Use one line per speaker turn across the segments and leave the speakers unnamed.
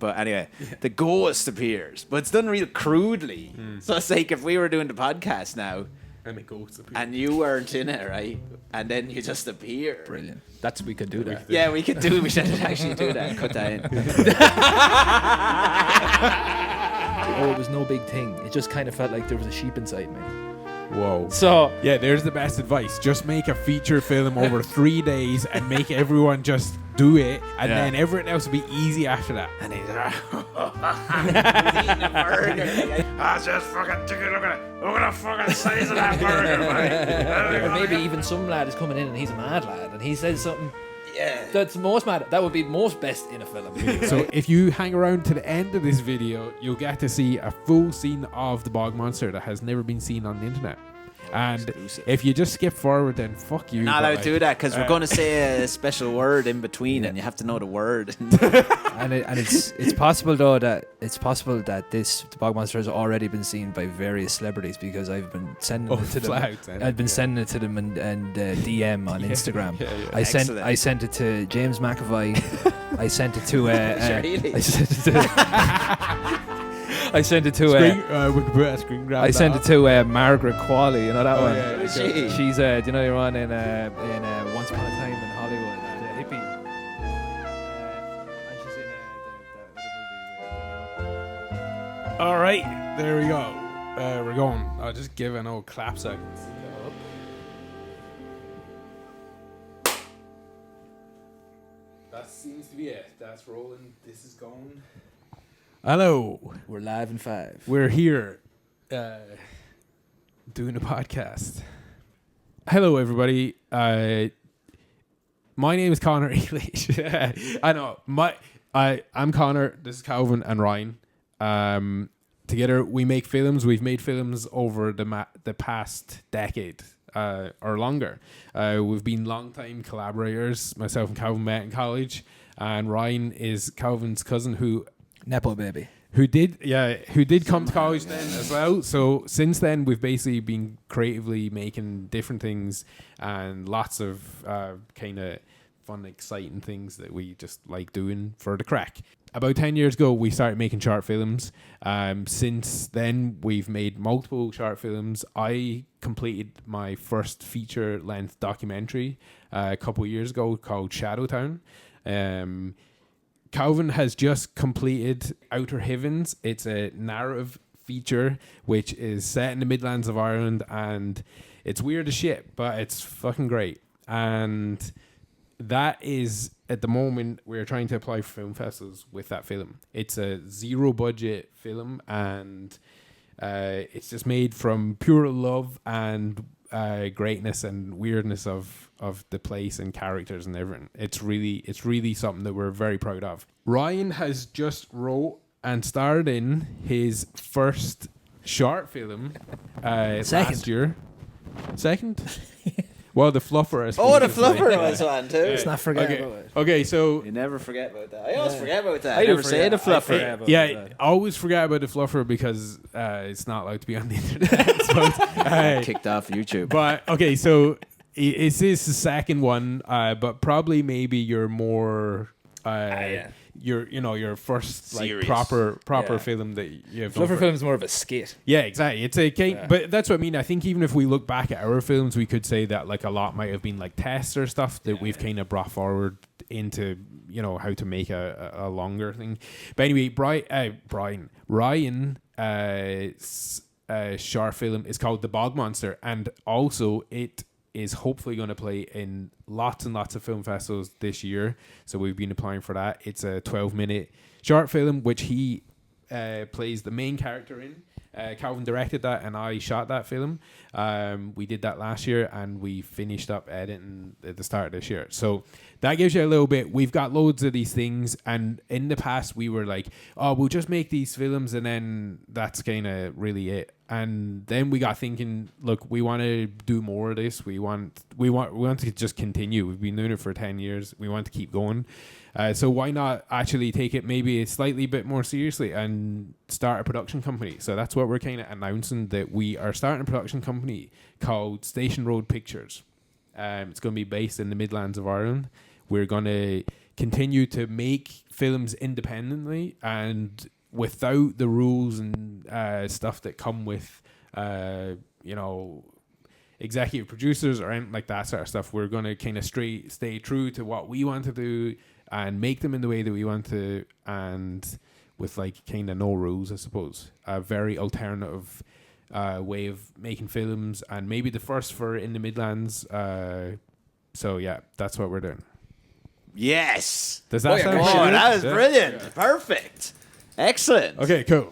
But anyway, the ghost appears, but it's done real crudely. So it's like if we were doing the podcast now,
and the ghost appears.
and you weren't in it, right? And then you just appear.
Brilliant. We could do that.
Yeah, we could do it. We should actually do that and cut that in.
Oh, it was no big thing. It just kind of felt like there was a sheep inside me.
Whoa.
So
yeah, there's the best advice. Just make a feature film over 3 days and make everyone just do it, and then everything else will be easy after that.
And he's eating a burger. I just fucking took a look at it. Look at the fucking size of that burger,
or maybe even some lad is coming in and he's a mad lad and he says something
Yeah.
that's most mad. That would be most best in a film.
So if you hang around to the end of this video, you'll get to see a full scene of the Bog Monster that has never been seen on the internet. And
exclusive.
if you just skip forward, then fuck you.
Not allowed to do that because we're going to say a special word in between, and you have to know the word.
and it's possible though that the Bog Monster has already been seen by various celebrities because I've been sending it to them. I've been sending it to them and DM on Instagram. I sent it to James McAvoy. I sent it to I sent it to
we could put a screen grab.
I sent it to Margaret Qualley, you know that one.
Yeah, okay.
She's do you know you're on in Once Upon a Time in Hollywood, the hippie. And she's in the movie.
All right, there we go. We're going. I'll just give an old clap second. That seems to be it. That's rolling. This is going. Hello.
We're live in 5.
We're here doing a podcast. Hello, everybody. My name is Connor English. I know. I'm Connor. This is Calvin and Ryan. Together, we make films. We've made films over the past decade or longer. We've been long-time collaborators. Myself and Calvin met in college. And Ryan is Calvin's cousin who...
Nepo baby.
Who did come to college then as well. So since then, we've basically been creatively making different things and lots of kind of fun, exciting things that we just like doing for the crack. About 10 years ago, we started making short films. Since then, we've made multiple short films. I completed my first feature-length documentary a couple of years ago called Shadowtown. Calvin has just completed Outer Heavens. It's a narrative feature which is set in the Midlands of Ireland, and it's weird as shit, but it's fucking great. And that is, at the moment, we're trying to apply for film festivals with that film. It's a zero budget film, and it's just made from pure love and greatness and weirdness of the place and characters and everything. It's really something that we're very proud of. Ryan has just wrote and starred in his first short film last year. Second? Well, the Fluffer. I suppose
Oh, the Fluffer was one too.
Let's not forget about it.
Okay, so
You never forget about that. I always forget about that.
I
I
do
never say the
forget.
Fluffer.
I always forget about the Fluffer because it's not allowed to be on the internet. So,
Kicked off YouTube.
but okay, so is this the second one? But probably maybe your more your first like
Serious.
proper film that you've done.
Fluffer film's more of a skit.
Yeah, exactly. It's a but that's what I mean. I think even if we look back at our films, we could say that like a lot might have been like tests or stuff that we've kind of brought forward into how to make a longer thing. But anyway, Ryan short film is called The Bog Monster, and also it is hopefully going to play in lots and lots of film festivals this year. So we've been applying for that. It's a 12-minute short film which he plays the main character in. Calvin directed that and I shot that film. We did that last year and we finished up editing at the start of this year. So that gives you a little bit. We've got loads of these things, and in the past we were like, oh, we'll just make these films and then that's kind of really it. And then we got thinking, look, we want to do more of this. We want to just continue. We've been doing it for 10 years. We want to keep going. So why not actually take it maybe a slightly bit more seriously and start a production company? So that's what we're kind of announcing, that we are starting a production company called Station Road Pictures. It's going to be based in the Midlands of Ireland. We're going to continue to make films independently and without the rules and stuff that come with, executive producers or anything like that sort of stuff. We're going to kind of stay true to what we want to do and make them in the way that we want to, and with like kind of no rules, I suppose. A very alternative way of making films, and maybe the first for in the Midlands. So yeah, that's what we're doing.
Yes.
Does that sound
Oh,
good?
that was
Yeah.
brilliant. Perfect. Excellent.
Okay, cool.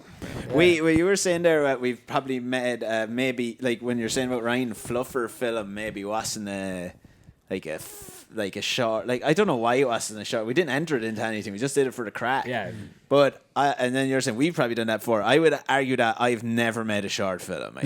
You were saying there we've probably made maybe like when you're saying about Ryan Fluffer film maybe wasn't like a short, like I don't know why it wasn't a short. We didn't enter it into anything. We just did it for the crack.
Yeah.
But and then you're saying we've probably done that before. I would argue that I've never made a short film. I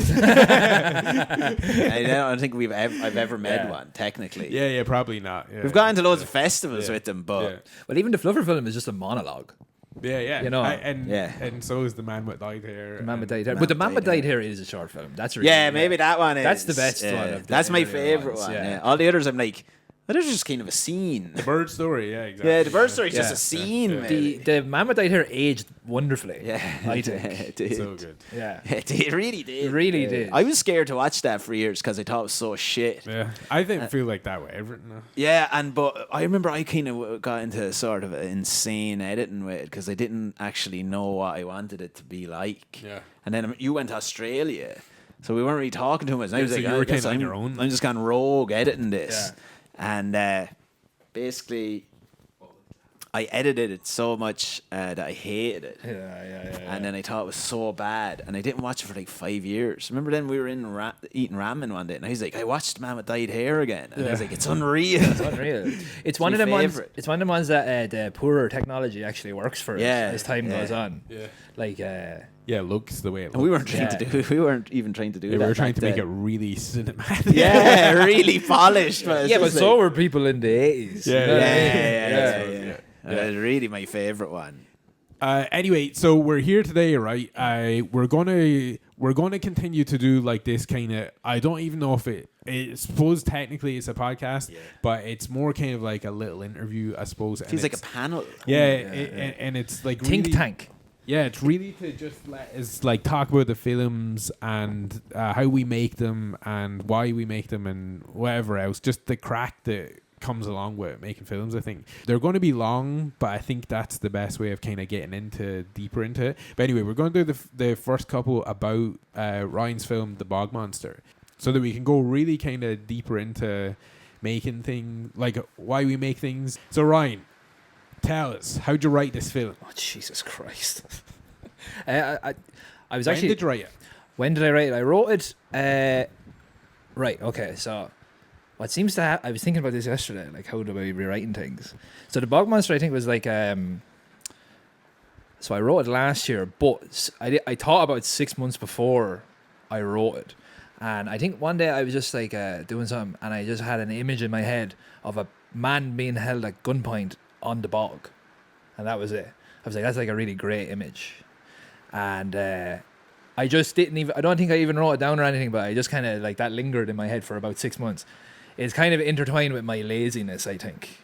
don't think I've ever made one technically.
Yeah, probably not. Yeah,
We've gone to loads of festivals with them, but
Well, even the Fluffer film is just a monologue.
Yeah.
You know.
And so is The Man with Dyed Hair.
The Man with Dyed Hair. But The Man with Dyed Hair is a short film. That's really
maybe that one is.
That's the best one. Of the
That's my
earlier
favorite
ones,
one.
yeah.
Yeah. All the others, I'm like, well, there's just kind of a scene.
The Bird Story, yeah, exactly.
Yeah, the Bird Story is just
Yeah.
a scene.
The Man with Dyed Hair aged wonderfully.
Yeah,
I think.
it did.
So good.
Yeah.
It really did.
It really did.
I was scared to watch that for years because I thought it was so shit.
Yeah, I didn't feel like that with everything.
Yeah, but I remember I kind of got into sort of insane editing with it because I didn't actually know what I wanted it to be like.
Yeah.
And then you went to Australia, so we weren't really talking too much. And I was
so
like,
you were
I guess
kinda on your own.
I'm just gone rogue editing this.
Yeah.
And basically, I edited it so much that I hated it.
Yeah.
And then I thought it was so bad, and I didn't watch it for like 5 years. Remember then we were in eating ramen one day, and I was like, I watched Man with Dyed Hair again, and I was like, it's unreal.
It's unreal. It's one
my
of them ones.
favourite.
It's one of the ones that the poorer technology actually works for.
Yeah,
as time
yeah.
goes on.
Yeah.
Like
Yeah, it looks the way it looks.
And we weren't trying to do. We weren't even trying to do
Yeah,
that.
we were trying
back
to make it
then.
really cinematic.
Yeah, really polished. But
yeah, but so were people in the 80s.
Yeah,
you know what I mean?
yeah. It's really my favorite one.
Anyway, so we're here today, right? We're gonna continue to do like this kind of. I don't even know if I suppose technically it's a podcast, but it's more kind of like a little interview, I suppose.
Feels like a panel.
Yeah, and it's like
Think
really,
tank.
Yeah, it's really to just let us like talk about the films and how we make them and why we make them and whatever else. Just the crack that comes along with making films. I think they're going to be long, but I think that's the best way of kind of getting deeper into it. But anyway, we're going to do the first couple about Ryan's film, The Bog Monster, so that we can go really kind of deeper into making things, like why we make things. So Ryan, tell us, how'd you write this film?
Oh, Jesus Christ. I was
When
actually.
did you write it?
When did I write it? I wrote it. Right. Okay. So, what seems to happen? I was thinking about this yesterday. Like, how do I be rewriting things? So, the Bog Monster, I think, was like. So I wrote it last year, but I thought about it 6 months before I wrote it, and I think one day I was just like doing something, and I just had an image in my head of a man being held at gunpoint on the bog, and that was it. I was like, that's like a really great image, and I just didn't even. I don't think I even wrote it down or anything, but I just kind of like that lingered in my head for about 6 months. It's kind of intertwined with my laziness, I think.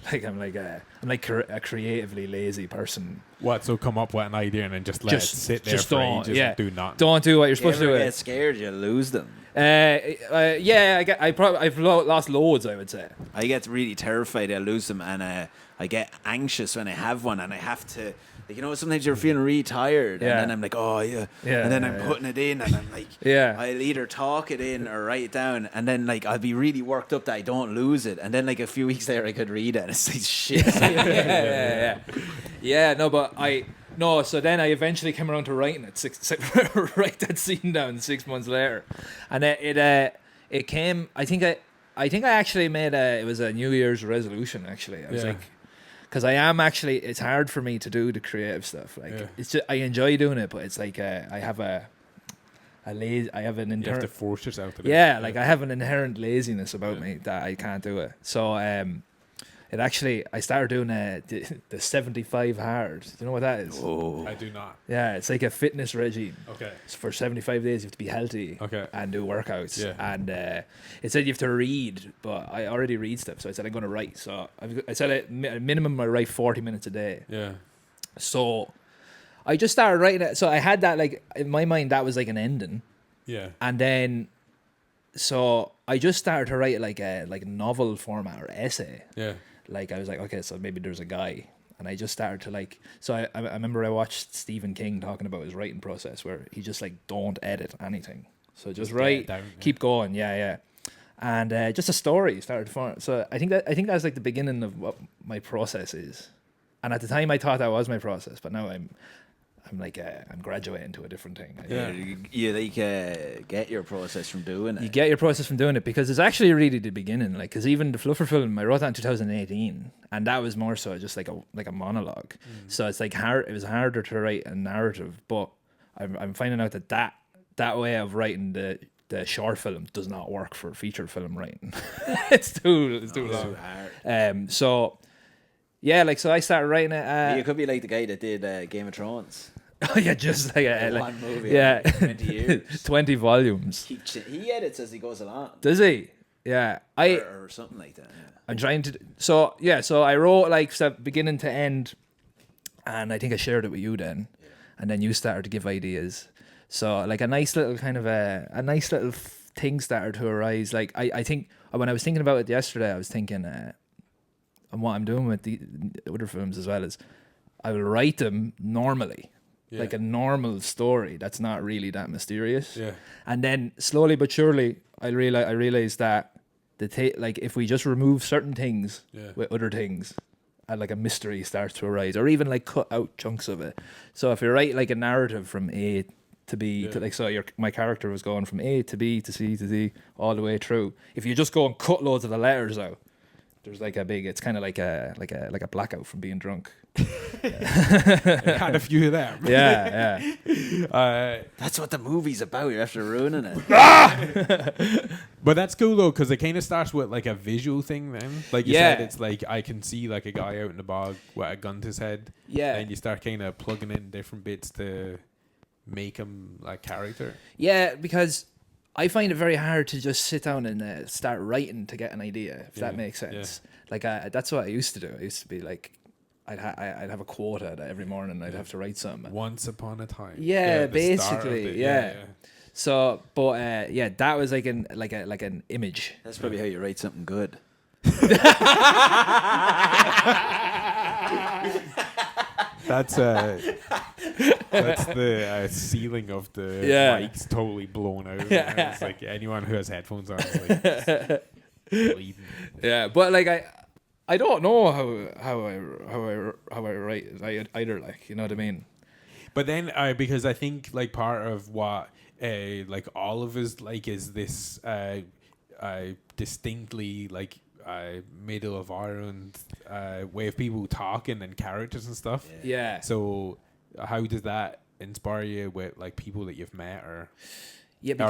Like I'm like a creatively lazy person.
What? So come up with an idea and then just let it sit there
just
for
don't,
ages
yeah.
and do nothing.
Don't do what you're
You
supposed to
ever
do.
get scared, you lose them.
Yeah, I've lost loads, I would say.
I get really terrified I lose them, and I get anxious when I have one, and I have to, like, you know, sometimes you're feeling really tired,
Yeah.
and then I'm like, oh yeah, and then I'm putting it in, and I'm like,
Yeah.
I'll either talk it in or write it down, and then like I'll be really worked up that I don't lose it, and then like a few weeks later I could read it, and it's like shit.
So then I eventually came around to writing it. Write that scene down 6 months later, and it came. I think I actually made it was a New Year's resolution. Actually, I was like, because I am actually. It's hard for me to do the creative stuff. Like it's just, I enjoy doing it, but it's like I have an
You have to
inherent.
force yourself to do
Yeah,
it.
like I have an inherent laziness about me that I can't do it. So It actually, I started doing the 75 hard. Do you know what that is?
Oh.
I do not.
Yeah, it's like a fitness regime.
Okay.
So for 75 days, you have to be healthy and do workouts.
Yeah.
And it said you have to read, but I already read stuff. So I said I'm going to write. So I said at minimum I write 40 minutes a day.
Yeah.
So I just started writing it. So I had that, like, in my mind, that was like an ending.
Yeah.
And then, so I just started to write like a novel format or essay.
Yeah.
Like, I was like, okay, so maybe there's a guy. And I just started to, like, so I remember I watched Stephen King talking about his writing process where he just, like, don't edit anything. So just write, keep going. Yeah. And just a story started to form. So I think that's like the beginning of what my process is. And at the time I thought that was my process, but now I'm like, I'm graduating to a different thing.
Yeah, you like get your process from doing it.
You get your process from doing it because it's actually really the beginning. Like, because even the Fluffer film, I wrote that in 2018, and that was more so just like a monologue. So it's like hard. It was harder to write a narrative, but I'm finding out that way of writing the short film does not work for feature film writing. it's too long.
Hard.
So yeah, like, so I started writing it.
You could be like the guy that did Game of Thrones.
Oh yeah, just like
one movie.
Yeah,
20 years.
20 volumes.
He edits as he goes along.
Does he? Yeah,
or something like that. Yeah.
I'm trying to. So I wrote like beginning to end, and I think I shared it with you then, and then you started to give ideas. So like a nice little kind of a nice little thing started to arise. Like I think when I was thinking about it yesterday, I was thinking, and what I'm doing with the other films as well is, I will write them normally. Yeah. Like a normal story that's not really that mysterious.
Yeah.
And then slowly but surely I realized that like if we just remove certain things with other things, like a mystery starts to arise, or even like cut out chunks of it. So if you write like a narrative from A to B to, like, so my character was going from A to B to C to D all the way through. If you just go and cut loads of the letters out, there's like it's kind of like a blackout from being drunk.
Had a few of them.
Yeah.
That's what the movie's about. You're after ruining it.
But that's cool though, because it kind of starts with like a visual thing. Then, like you said, it's like I can see like a guy out in the bog with a gun to his head.
Yeah.
And you start kind of plugging in different bits to make him like character.
Yeah, because I find it very hard to just sit down and start writing to get an idea, if that makes sense. Like that's what I used to do. I used to be like, I'd have a quota that every morning I'd have to write something.
Once upon a time.
Yeah, basically. So, but that was like an image.
That's probably how you write something good.
That's the ceiling of the mic's totally blown out. It's like anyone who has headphones on is like bleeding.
Yeah, but like I don't know how I write either. Like, you know what I mean?
But then because I think like part of what like all of us like is this distinctly like middle of Ireland way of people talking and characters and stuff.
Yeah.
So how does that inspire you with like people that you've met or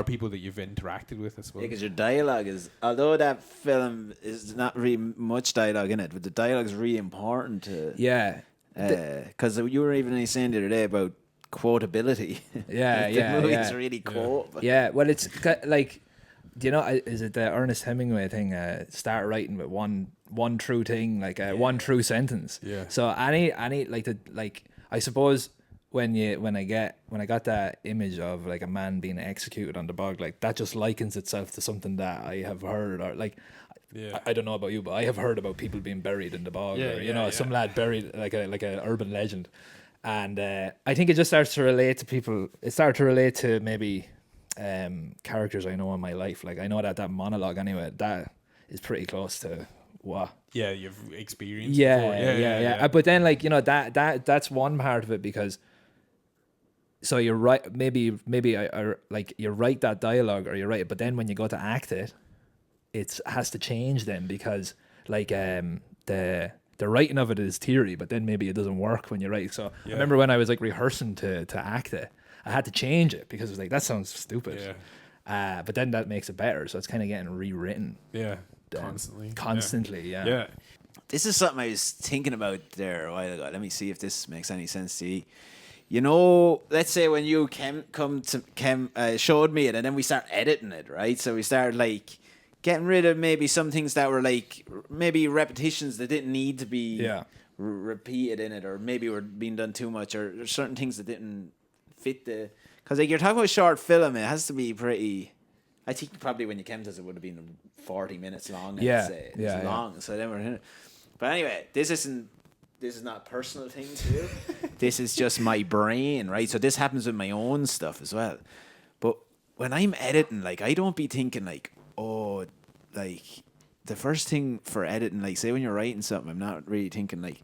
people that you've interacted with, I suppose?
Yeah, because your dialogue is, although that film is not really much dialogue in it, but the dialogue is really important to.
Yeah.
Because you were even saying the other day about quotability.
Yeah,
the movie's really quote.
Yeah, well, it's like, do you know, is it the Ernest Hemingway thing? Start writing with one true thing, like one true sentence.
Yeah.
So any I suppose when I got that image of like a man being executed on the bog, like that just likens itself to something that I have heard, or like. Yeah. I don't know about you, but I have heard about people being buried in the bog, or some lad buried like a urban legend, and I think it just starts to relate to people. It started to relate to maybe characters I know in my life. Like I know that monologue anyway. That is pretty close to what. Yeah,
you've experienced.
Yeah. But then, like, you know, that's one part of it, because. So you're right. Maybe I like you write that dialogue or you write it, but then when you go to act it. It has to change then, because like the writing of it is theory, but then maybe it doesn't work when you write. So I remember when I was like rehearsing to act it, I had to change it because it was like, that sounds stupid. But then that makes it better. So it's kind of getting rewritten.
Yeah. Constantly.
Yeah.
This is something I was thinking about there a while ago. Let me see if this makes any sense to you. Let's say when you showed me it, and then we start editing it, right? So we started like getting rid of maybe some things that were like maybe repetitions that didn't need to be repeated in it, or maybe were being done too much, or certain things that didn't fit the. Because like you're talking about short film, it has to be pretty. I think probably when you came to it would have been 40 minutes long. I'd say. It's long. So then we're in it. But anyway, this is not a personal thing to do. This is just my brain, right? So this happens with my own stuff as well. But when I'm editing, like I don't be thinking like, oh, like the first thing for editing, like say when you're writing something, I'm not really thinking like,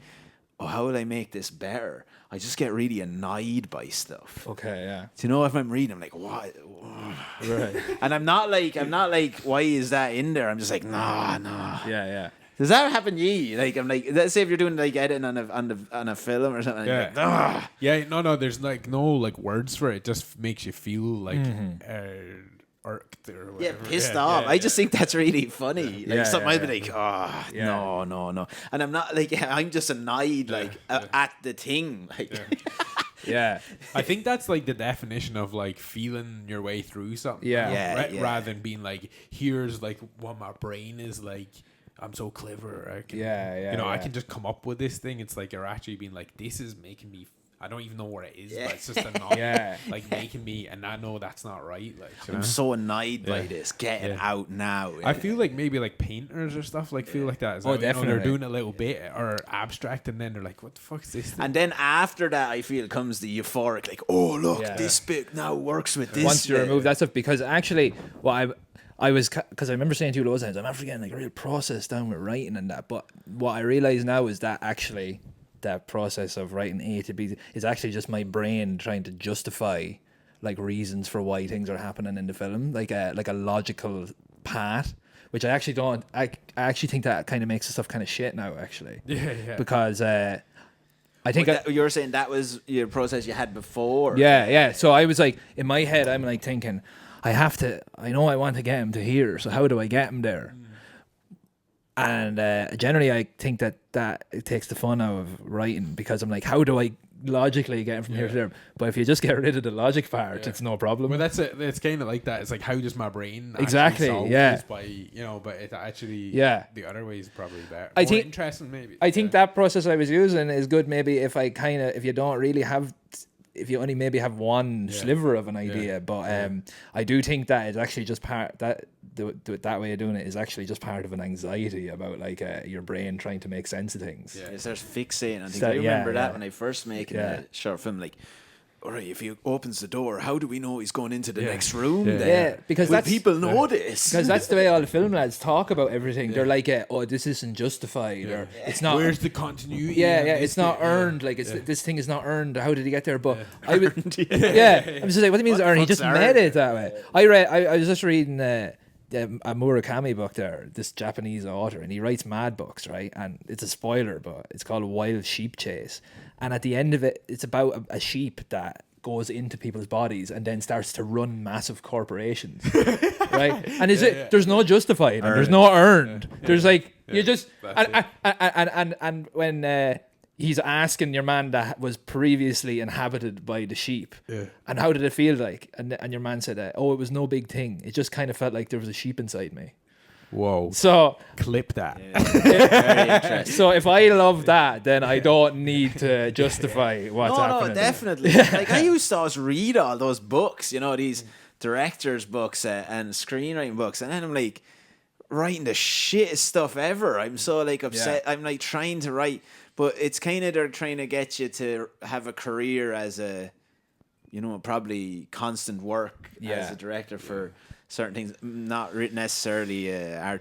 oh, how would I make this better? I just get really annoyed by stuff.
Okay, yeah.
Do you know if I'm reading, I'm like, what?
Right.
And I'm not like, why is that in there? I'm just like, nah.
Yeah.
Does that happen to you? Like, I'm like, let's say if you're doing like editing on a film or something.
Yeah.
Like,
yeah. No. There's like no like words for it. It just makes you feel like irked or whatever.
Yeah, pissed off. I just think that's really funny. Like something I'd be like, no. And I'm not like, I'm just annoyed at the thing. Like,
Yeah.
I think that's like the definition of like feeling your way through something. Rather than being like, here's like what my brain is like. I'm so clever. I can, I can just come up with this thing. It's like you're actually being like, this is making me. I don't even know what it is, but it's just enough, like making me, and I know that's not right. Like,
I'm so annoyed by this. Get it out now.
I feel like maybe like painters or stuff like feel like that. Is
definitely.
They're doing a little bit or abstract, and then they're like, "What the fuck is this thing?"
And then after that, I feel comes the euphoric, like, "Oh look, this bit now works with this."
Once you remove that stuff, because actually, I was, because I remember saying to you those times, I'm after getting like a real process down with writing and that. But what I realize now is that actually that process of writing A to B is actually just my brain trying to justify like reasons for why things are happening in the film, like a logical path, which I actually don't. I actually think that kind of makes the stuff kind of shit now, actually.
Yeah.
Because I think
you were saying that was your process you had before.
Yeah. So I was like, in my head, I'm like thinking, I know I want to get him to here, so how do I get him there? And generally, I think that it takes the fun out of writing, because I'm like, how do I logically get him from here to there? But if you just get rid of the logic part, it's no problem.
Well, that's it. It's kind of like that. It's like, how does my brain
exactly
solve this by but it actually the other way is probably better.
I think
interesting maybe.
I think that process I was using is good. Maybe if you don't really have. If you only maybe have one sliver of an idea, but I do think that it's actually just part that that way of doing it is actually just part of an anxiety about like your brain trying to make sense of things.
Yeah, there's fixating. I think I remember that when I first making a short film, like, all right, if he opens the door, how do we know he's going into the next room?
Yeah, because
will people know this?
Because that's the way all the film lads talk about everything. They're like, oh, this isn't justified, or it's not.
Where's the continuity?
Yeah, it's not earned. Like this thing is not earned. How did he get there? But I would, I'm just like, what do you mean it's earned? He just made it that way. I was just reading a Murakami book there, this Japanese author, and he writes mad books, right? And it's a spoiler, but it's called Wild Sheep Chase. And at the end of it, it's about a sheep that goes into people's bodies and then starts to run massive corporations, right? And there's no justifying, and there's no earned. There's like you just and when he's asking your man that was previously inhabited by the sheep, and how did it feel like? And your man said, it was no big thing. It just kind of felt like there was a sheep inside me.
Whoa.
So
clip that.
Very interesting.
So if I love that, then I don't need to justify what's happening.
No, definitely. Like I used to always read all those books, these directors' books and screenwriting books, and then I'm like writing the shittest stuff ever. I'm so like upset. I'm like trying to write, but it's kind of they're trying to get you to have a career as a, probably constant work as a director for certain things, not necessarily I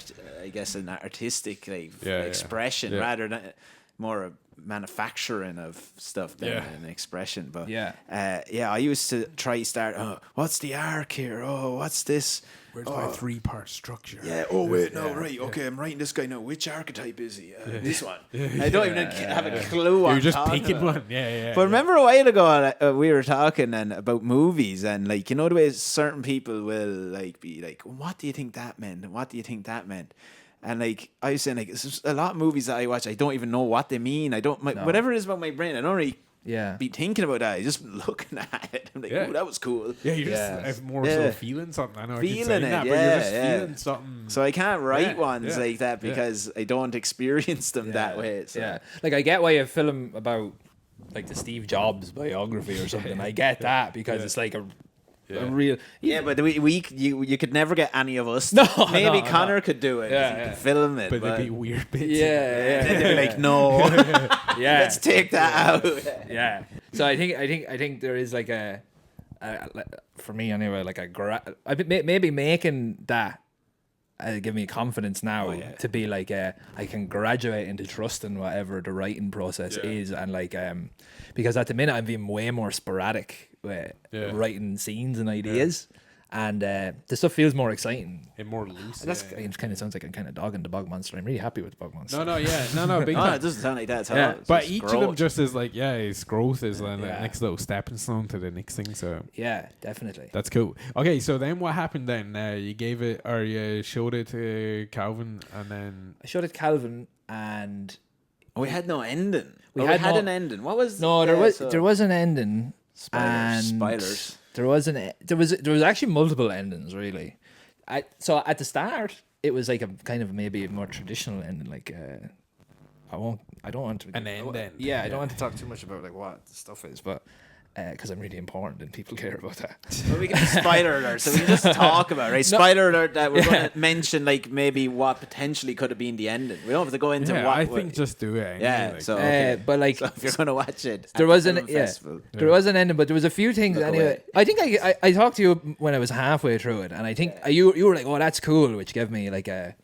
guess an artistic expression, rather than more a manufacturing of stuff than an expression. But I used to start. What's the arc here? Oh, what's this?
Where's my 3-part structure?
Yeah. Oh wait, no, right. Okay, I'm writing this guy now. Which archetype is he? This one. I don't even have a clue.
You're just picking one. Yeah.
But remember a while ago we were talking about movies, and like the way certain people will like be like, "What do you think that meant? And what do you think that meant?" And like I was saying, like there's a lot of movies that I watch, I don't even know what they mean. I don't whatever it is about my brain, I don't really be thinking about that. I just looking at it. I'm like, oh, that was cool.
Yeah, you just more so feeling something. I know
feeling it,
but you're just feeling something.
So I can't write ones like that because I don't experience them that way. So.
Yeah, like I get why a film about like the Steve Jobs biography or something. I get that because it's like a real
but you could never get any of us. Maybe Connor could do it. He could film it,
but there'd be weird bits.
They'd be like, no, let's take that out.
Yeah. So I think there is like a for me anyway, like maybe making that give me confidence now to be like I can graduate into trusting whatever the writing process is, and like because at the minute I'm being way more sporadic with writing scenes and ideas, and the stuff feels more exciting
and more loose.
It kind of sounds like I'm kind of dogging the Bog Monster. I'm really happy with the Bog Monster.
No, big
time. It doesn't sound like that at all.
But each growth. Of them just is like, his growth is the next little stepping stone to the next thing. So
yeah, definitely.
That's cool. Okay, so then what happened then? You gave it, or you showed it to Calvin, and then
I showed it to Calvin, and
we had no ending. We had an ending. What was?
No, there was an ending.
Spiders.
There was actually multiple endings really. So at the start it was like a kind of maybe a more traditional ending, like I don't want to
an end.
Yeah, I don't want to talk too much about like what the stuff is, but because I'm really important and people care about that.
Well, we can spoiler alert, so we can just talk about it, right? Spoiler alert that we're going to mention like maybe what potentially could have been the ending. We don't have to go into what.
I think just do it. Anyway,
yeah.
like.
So, okay.
But like,
so if you're going to watch it,
there was there was an ending, but there was a few things anyway. I think I talked to you when I was halfway through it, and I think you were like, "Oh, that's cool," which gave me like a.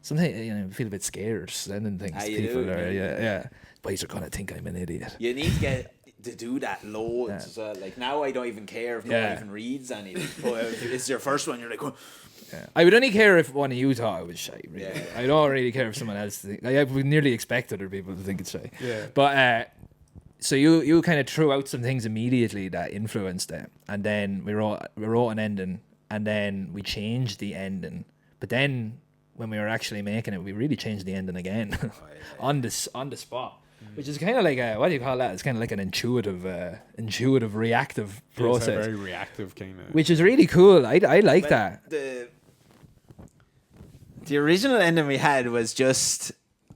Sometimes I feel a bit scared sending things to people. But you're gonna think I'm an idiot.
You need to get to do that loads as well. Like now I don't even care if no one even reads anything. But if it's your first one, you're like, oh.
I would only care if one of you thought it was shy. Really. I don't really care if someone else thinks. I would nearly expect other people to think it's shy.
Yeah.
But so you kind of threw out some things immediately that influenced it, and then we wrote an ending, and then we changed the ending. But then when we were actually making it, we really changed the ending again on the spot. Which is kind of like what do you call that? It's kind of like an intuitive, reactive process.
It's a very reactive kind of.
Which is really cool. I like that.
The original ending we had was just.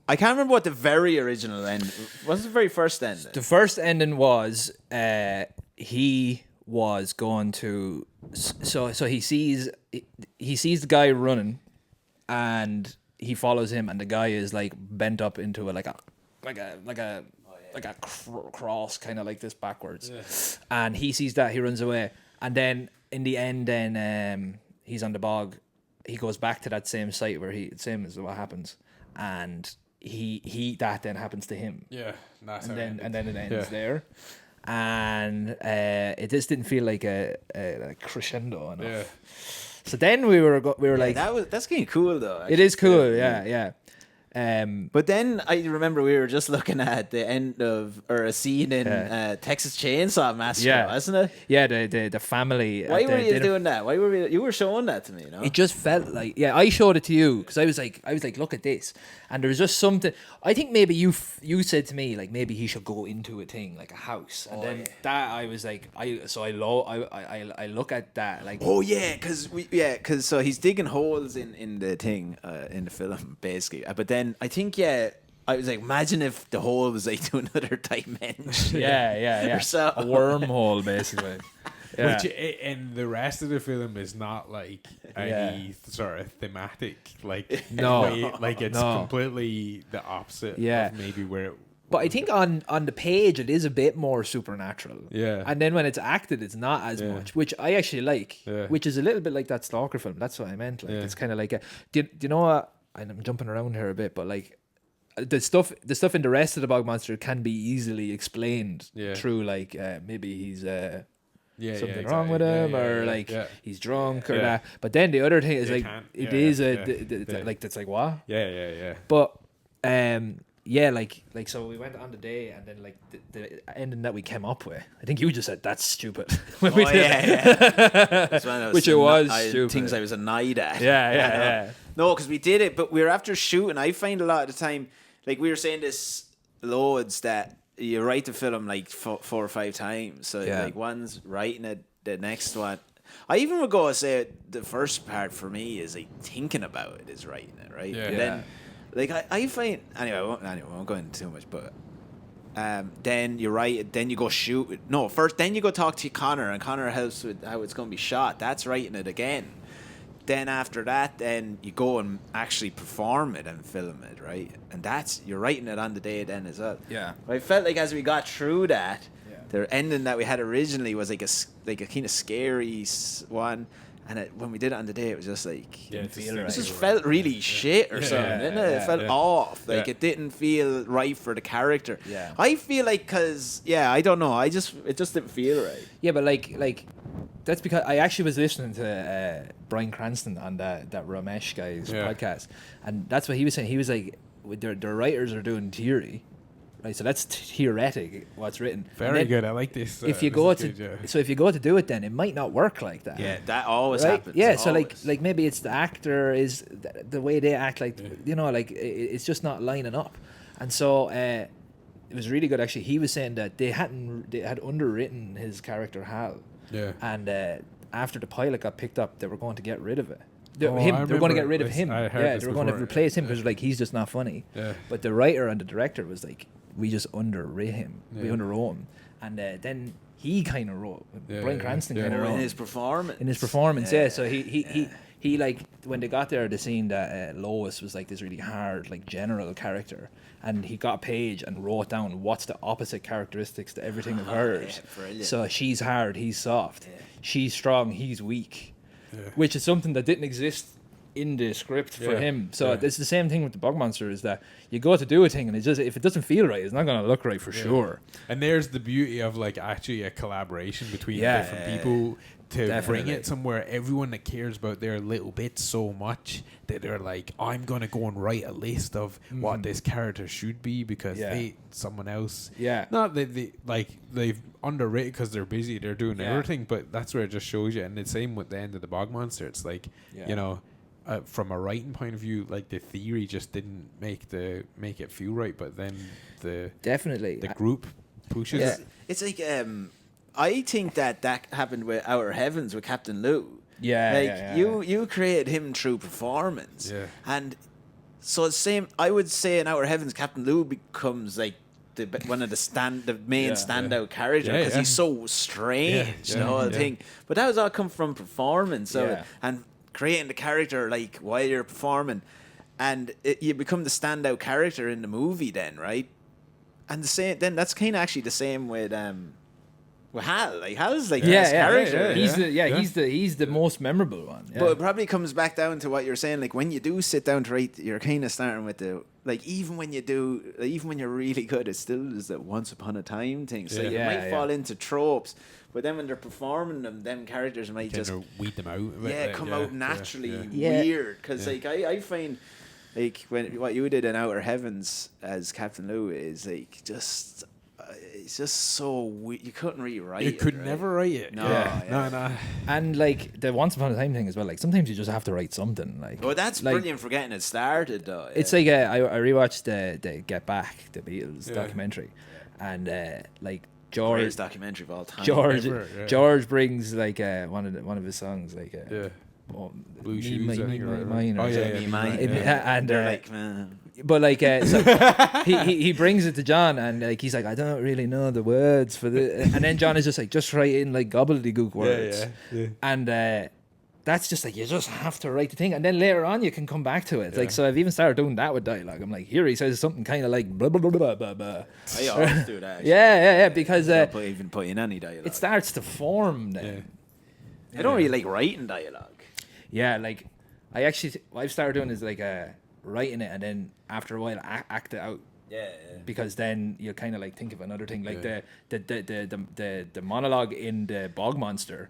I can't remember what the very original ending. What's the very first ending?
The first ending was he was going to. So he sees the guy running, and he follows him, and the guy is like bent up into a cross, kind of like this backwards, and he sees that, he runs away, and then in the end, then he's on the bog. He goes back to that same site where same as what happens, and he that then happens to him.
Yeah,
and then it ends there, and it just didn't feel like a crescendo enough. Yeah. So then we were like,
that's getting cool though. Actually.
It is cool, yeah.
But then I remember we were just looking at the end of a scene in Texas Chainsaw Massacre, wasn't it?
Yeah, the family.
Why were you doing that? Why were you were showing that to me? You know?
It just felt like I showed it to you because I was like, look at this, and there was just something. I think maybe you said to me like maybe he should go into a thing like a house, and then that I was like I look at that like
because so he's digging holes in the thing in the film basically, but then I think I was like, imagine if the hole was like to another dimension.
Yeah.
Or so.
A wormhole, basically. Yeah.
Which in the rest of the film is not like any sort of thematic, like way, like it's completely the opposite. of maybe where. It,
but I think on the page it is a bit more supernatural.
Yeah.
And then when it's acted, it's not as much, which I actually like. Yeah. Which is a little bit like that Stalker film. That's what I meant. Like it's kind of like do you know what? I'm jumping around here a bit, but like the stuff in the rest of the Bog Monster can be easily explained through like maybe he's something wrong with him or like he's drunk or that. But then the other thing is like it is like that's like what?
Yeah.
But yeah, like so we went on the day, and then like the ending that we came up with, I think you just said that's stupid. When we did it. Which it was stupid.
Things I was annoyed at.
Yeah.
No, because we did it, but we were after shooting. I find a lot of the time, like we were saying this loads, that you write the film like 4 or 5 times. So like one's writing it, the next one. I even would go and say the first part for me is like thinking about it is writing it, right?
Yeah.
And then like I find anyway, I won't go into too much, but then you write it, then you go shoot it. No, first then you go talk to Connor, and Connor helps with how it's going to be shot. That's writing it again. Then after that, then you go and actually perform it and film it, right? And that's, you're writing it on the day then as well.
Yeah.
But I felt like as we got through that, the ending that we had originally was like a kind of scary one. And when we did it on the day, it was just like,
it
just felt really shit or something, didn't it? It felt off. Like it didn't feel right for the character.
Yeah.
I feel like, I don't know. it just didn't feel right.
Yeah, but like that's because I actually was listening to Bryan Cranston on that Ramesh guy's podcast, and that's what he was saying. He was like, their writers are doing theory, right? So that's theoretic what's written.
Very good. I like this.
If you go to do it, then it might not work like that.
Yeah, that always
right?
happens.
Yeah, so
always.
like maybe it's the actor is the way they act, like like it's just not lining up, and so it was really good actually. He was saying that they had underwritten his character Hal. Yeah. And after the pilot got picked up, they were going to get rid of it. They were going to get rid of him. They were going to replace him because like he's just not funny. Yeah. But the writer and the director was like, we just underwrote him. Yeah. We underwrote him, and then he kind of wrote. Bryan Cranston kind of wrote
in his performance.
So he like when they got there, the scene that Lois was like this really hard like general character. And he got a page and wrote down what's the opposite characteristics to everything of hers. Yeah, so she's hard, he's soft. Yeah. She's strong, he's weak. Yeah. Which is something that didn't exist in the script for him. So it's the same thing with the Bog Monster, is that you go to do a thing and it's just, if it doesn't feel right, it's not going to look right for sure.
And there's the beauty of like actually a collaboration between different people to bring it somewhere. Everyone that cares about their little bit so much that they're like, I'm gonna go and write a list of what this character should be because someone else not they they've underwritten because they're busy, they're doing everything, but that's where it just shows you. And the same with the end of the Bog Monster, it's like from a writing point of view, like the theory just didn't make it feel right, but then the group pushes
it's like I think that happened with Outer Heavens with Captain Lou. You created him through performance. Yeah. And so the same, I would say in Outer Heavens, Captain Lou becomes like one of the main standout character because he's so strange, the whole thing. But that was all come from performance, and creating the character like while you're performing, and you become the standout character in the movie. Then right, and that's kind of actually the same with Hal. Like Hal's like this character.
He's the most memorable one. Yeah.
But it probably comes back down to what you're saying. Like when you do sit down to write, you're kind of starting with even when you're really good, it still is that once upon a time thing. So you might fall into tropes, but then when they're performing them characters might just
weed them out.
Come out naturally weird. Because like I find like what you did in Outer Heavens as Captain Lou is like just. It's just so weird. You couldn't rewrite it.
You could never write it. No.
And like the Once Upon a Time thing as well. Like sometimes you just have to write something. Like,
well, that's brilliant for getting it started, though. Yeah.
It's like I rewatched the Get Back, the Beatles documentary, and like George,
greatest documentary of all time.
George brings like one of his songs like
Blue Shoes,
mine.
And they're like, man.
But like, so he brings it to John, and like he's like, I don't really know the words for the, and then John is just like, just write in like gobbledygook words, and that's just like you just have to write the thing, and then later on you can come back to it. Like so, I've even started doing that with dialogue. I'm like, here he says something kind of like blah blah blah blah blah blah.
I always do that.
Yeah, because
even put in any dialogue,
it starts to form. Then
I don't really like writing dialogue.
Yeah, like what I've started doing is like writing it and then after a while act it out.
Yeah.
Because then you kind of like think of another thing, like the monologue in the Bog Monster.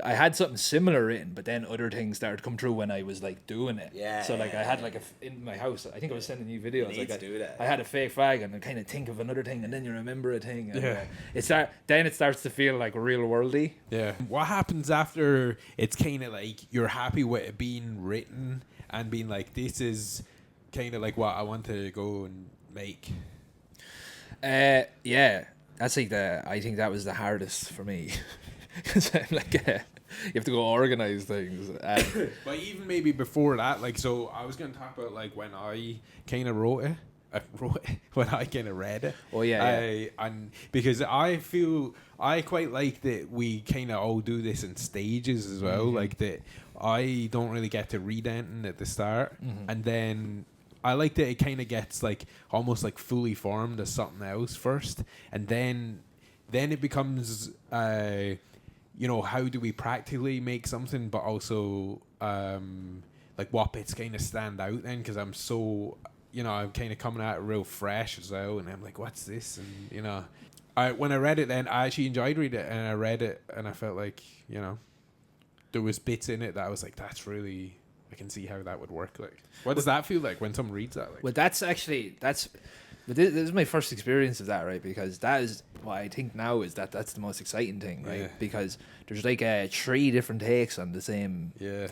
I had something similar written, but then other things started to come through when I was like doing it.
Yeah.
So like I had like in my house, I think I was sending you videos.
You need to do that.
I had a fake fag, and I kind of think of another thing, and then you remember a thing. And,
Yeah.
Then it starts to feel like real worldy.
Yeah. What happens after it's kind of like you're happy with it being written and being like, this is kind of like what I want to go and make?
Yeah, that's like I think that was the hardest for me. Because I'm like, you have to go organize things.
But even maybe before that, like, so I was going to talk about like when I kind of wrote it. When I kind of read it.
Oh yeah.
And because I feel I quite like that we kind of all do this in stages as well.
Mm-hmm.
Like that I don't really get to read anything at the start, and then I like that it kind of gets like almost like fully formed as something else first, and then it becomes you know, how do we practically make something, but also like what bits kind of stand out then, because I'm so, you know, I'm kind of coming at it real fresh as well, and I'm like, what's this? And you know, when I read it then, I actually enjoyed reading it, and I read it and I felt like, you know, there was bits in it that I was like, that's really, I can see how that would work. Like, what does that feel like when someone reads that? Like?
Well, but this is my first experience of that, right? Because that is what I think now is that's the most exciting thing, right?
Yeah.
Because there's like 3 different takes on the same idea.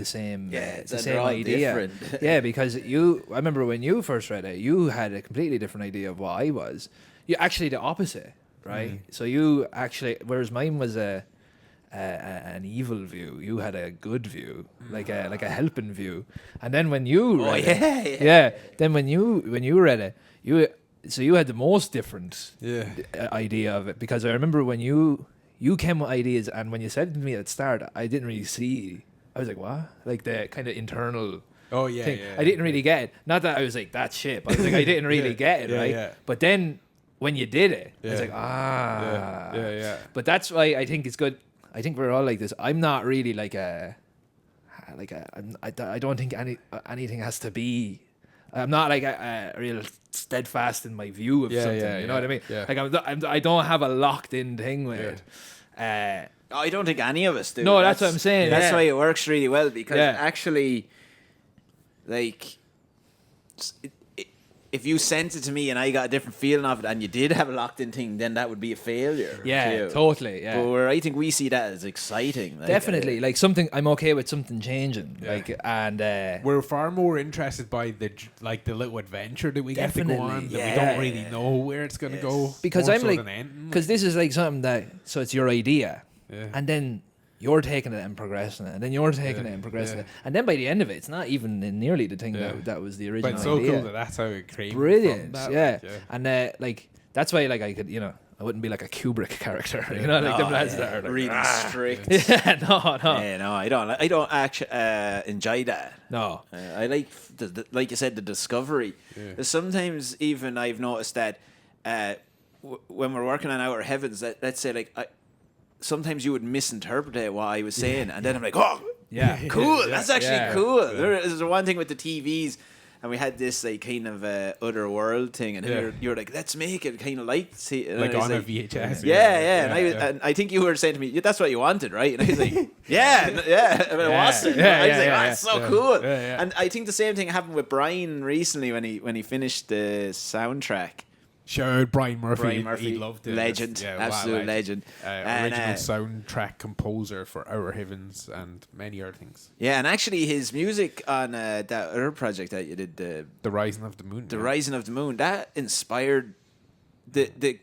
Different.
Yeah, because I remember when you first read it, you had a completely different idea of what I was. You actually the opposite, right? So you actually, whereas mine was an evil view, you had a good view, like a helping view. And then when you read it, then when you read it, you had the most different idea of it, because I remember when you came with ideas, and when you said it to me at the start, I didn't really see. I was like, what? Like the kind of internal.
Oh yeah,
thing.
yeah.
I didn't really get it. Not that I was like, that's shit. But I was like, I didn't really get it, right?
Yeah.
But then when you did it, I was like,
Yeah.
But that's why I think it's good. I think we're all like this. I'm not really I don't think anything has to be. I'm not like a real steadfast in my view of something. You know what I mean?
Yeah.
Like I don't have a locked in thing with it.
I don't think any of us do.
No, that's what I'm saying.
That's
yeah.
why it works really well, because actually, like, if you sent it to me and I got a different feeling of it, and you did have a locked-in thing, then that would be a failure.
Yeah, totally. Yeah,
but where I think we see that as exciting. Like,
definitely, like something. I'm okay with something changing.
Yeah.
Like, and
we're far more interested by the little adventure that we get to go on. That we don't really know where it's going to go.
Because I'm like, because this is like something that, so it's your idea, and then you're taking it and progressing it, and then you're taking it and progressing it, and then by the end of it, it's not even nearly the thing that was the original.
But it's so
idea.
cool that's how it came.
Brilliant,
from
that,
yeah.
And like that's why, like, I could, I wouldn't be like a Kubrick character, like them lads that are like,
really strict.
Yeah, no.
Yeah, no, I don't actually enjoy that.
No,
I like like you said, the discovery. Yeah. Sometimes even I've noticed that when we're working on Outer Heavens, let's say like sometimes you would misinterpret what I was saying, and then I'm like, oh, cool. That's actually cool. Yeah. There's one thing with the TVs, and we had this like kind of other world thing, and you're like, let's make it kind of like
on a VHS.
And I think you were saying to me, that's what you wanted, right? And I was like, yeah. I mean, it wasn't. I was like, that's so cool. And I think the same thing happened with Brian recently when he finished the soundtrack.
Shout out Brian Murphy. He loved it.
Legend. Absolute legend.
Original soundtrack composer for Outer Heavens and many other things.
Yeah, and actually his music on that other project that you did,
The Rising of the Moon.
The Rising of the Moon, that inspired the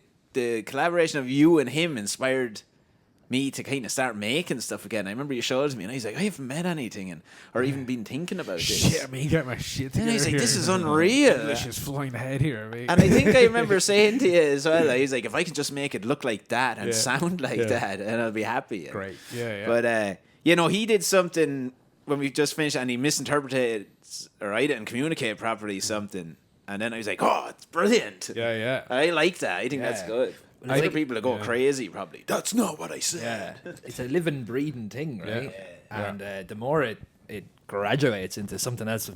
collaboration of you and him inspired me to kind of start making stuff again. I remember you showed it to me, and I was like, I haven't made anything, or even been thinking about this.
Shit, I mean, get my shit together.
And I was like, this is unreal.
English is flying ahead here, mate.
And I think I remember saying to you as well, I was like, if I can just make it look like that and sound like that, and I'll be happy.
Great, yeah.
But, he did something when we just finished, and he misinterpreted, or I didn't communicate properly something. And then I was like, oh, it's brilliant.
Yeah.
I like that. I think that's good.
Well,
other people are going crazy, probably. That's not what I said.
Yeah, it's a living, breathing thing, right? And the more it graduates into something else,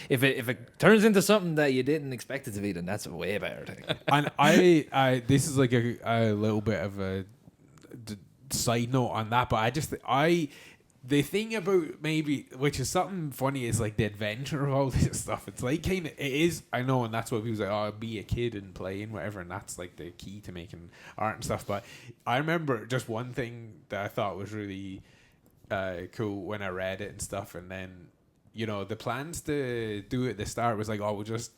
if it turns into something that you didn't expect it to be, then that's a way better thing.
And I this is like a little bit of a side note on that, but the thing about maybe, which is something funny, is like the adventure of all this stuff. It's like kind of, it is, I know, and that's what people say, oh, be a kid and play and whatever, and that's like the key to making art and stuff. But I remember just one thing that I thought was really cool when I read it and stuff, and then, you know, the plans to do it at the start was like, we'll just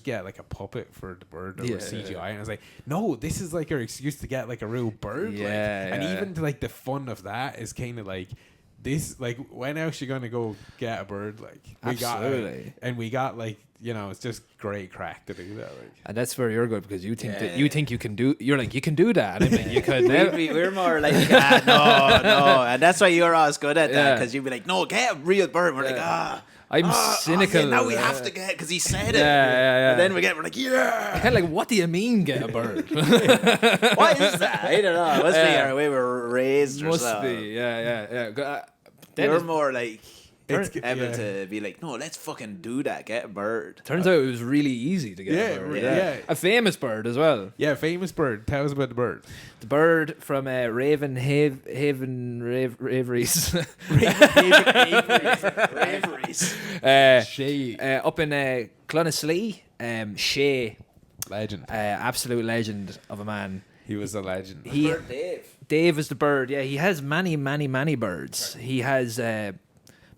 get like a puppet for the bird or CGI. And I was like, no, this is like our excuse to get like a real bird. And even to, like, the fun of that is kind of like, this, like, when else you gonna go get a bird? Like, we got like, you know, it's just great crack to do that. Like.
And that's where you're good, because you think that you think you can do. You're like, you can do that. I mean, you could.
We're more like, no, and that's why you're always good at that, because you'd be like, no, get a real bird. We're like,
I'm cynical.
Now we have to get, because he said it.
Yeah.
And then we're like,
kind of like, what do you mean get a bird?
What is that? I don't know. It must be our way we're raised or something.
Must be, yeah.
You're more like able to be like, no, let's fucking do that. Get a bird.
Turns out it was really easy to get a bird.
Yeah.
A famous bird as well.
Yeah, famous bird. Tell us about the bird.
The bird from Raven Raveries.
Shay.
Up in Clonaslee. Shay.
Legend.
Absolute legend of a man.
He was a legend.
Dave is the bird. Yeah, he has many birds. Right. He has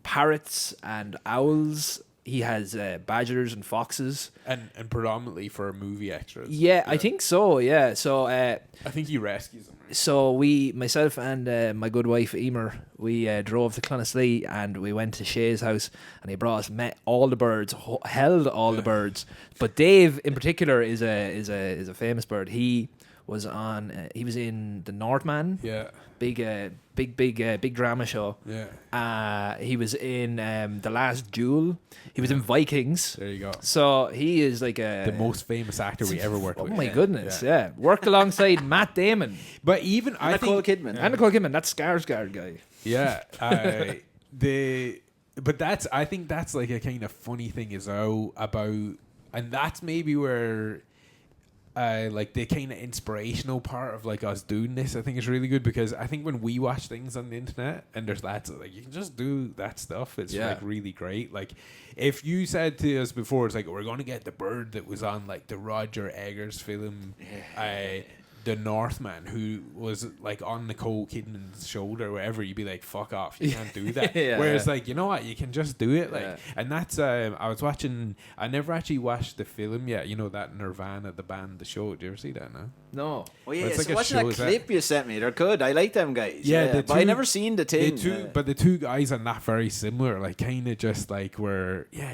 parrots and owls. He has badgers and foxes.
And predominantly for movie extras.
Yeah, I think so, yeah. So
I think he rescues them. Right?
So myself and my good wife Emer, we drove to Clonaslee and we went to Shay's house, and he brought us, met all the birds, held all the birds. But Dave in particular is a famous bird. He was in the Northman. Yeah. Big drama show. Yeah. He was in The Last Duel. He was in Vikings.
There you go.
So he is like the
most famous actor we ever worked with.
Oh my goodness, yeah. Worked alongside Matt Damon.
But even
Nicole Kidman.
And Nicole Kidman, that Skarsgård guy.
Yeah. But I think that's like a kind of funny thing as well about, and that's maybe where like the kind of inspirational part of like us doing this, I think is really good, because I think when we watch things on the internet and there's lads like, you can just do that stuff, it's like really great. Like if you said to us before, it's like, we're going to get the bird that was on like the Roger Eggers film, The Northman, who was like on Nicole Kidman's shoulder or whatever, you'd be like, fuck off, you can't do that. Whereas like, you know what, you can just do it. Like, and that's I never actually watched the film yet, you know, that Nirvana, the band, the show. Do you ever see that now?
No.
Oh yeah, so watching that clip you sent me, they're good. I like them guys. But I never seen the thing.
But the two guys are not very similar. Like kind of just like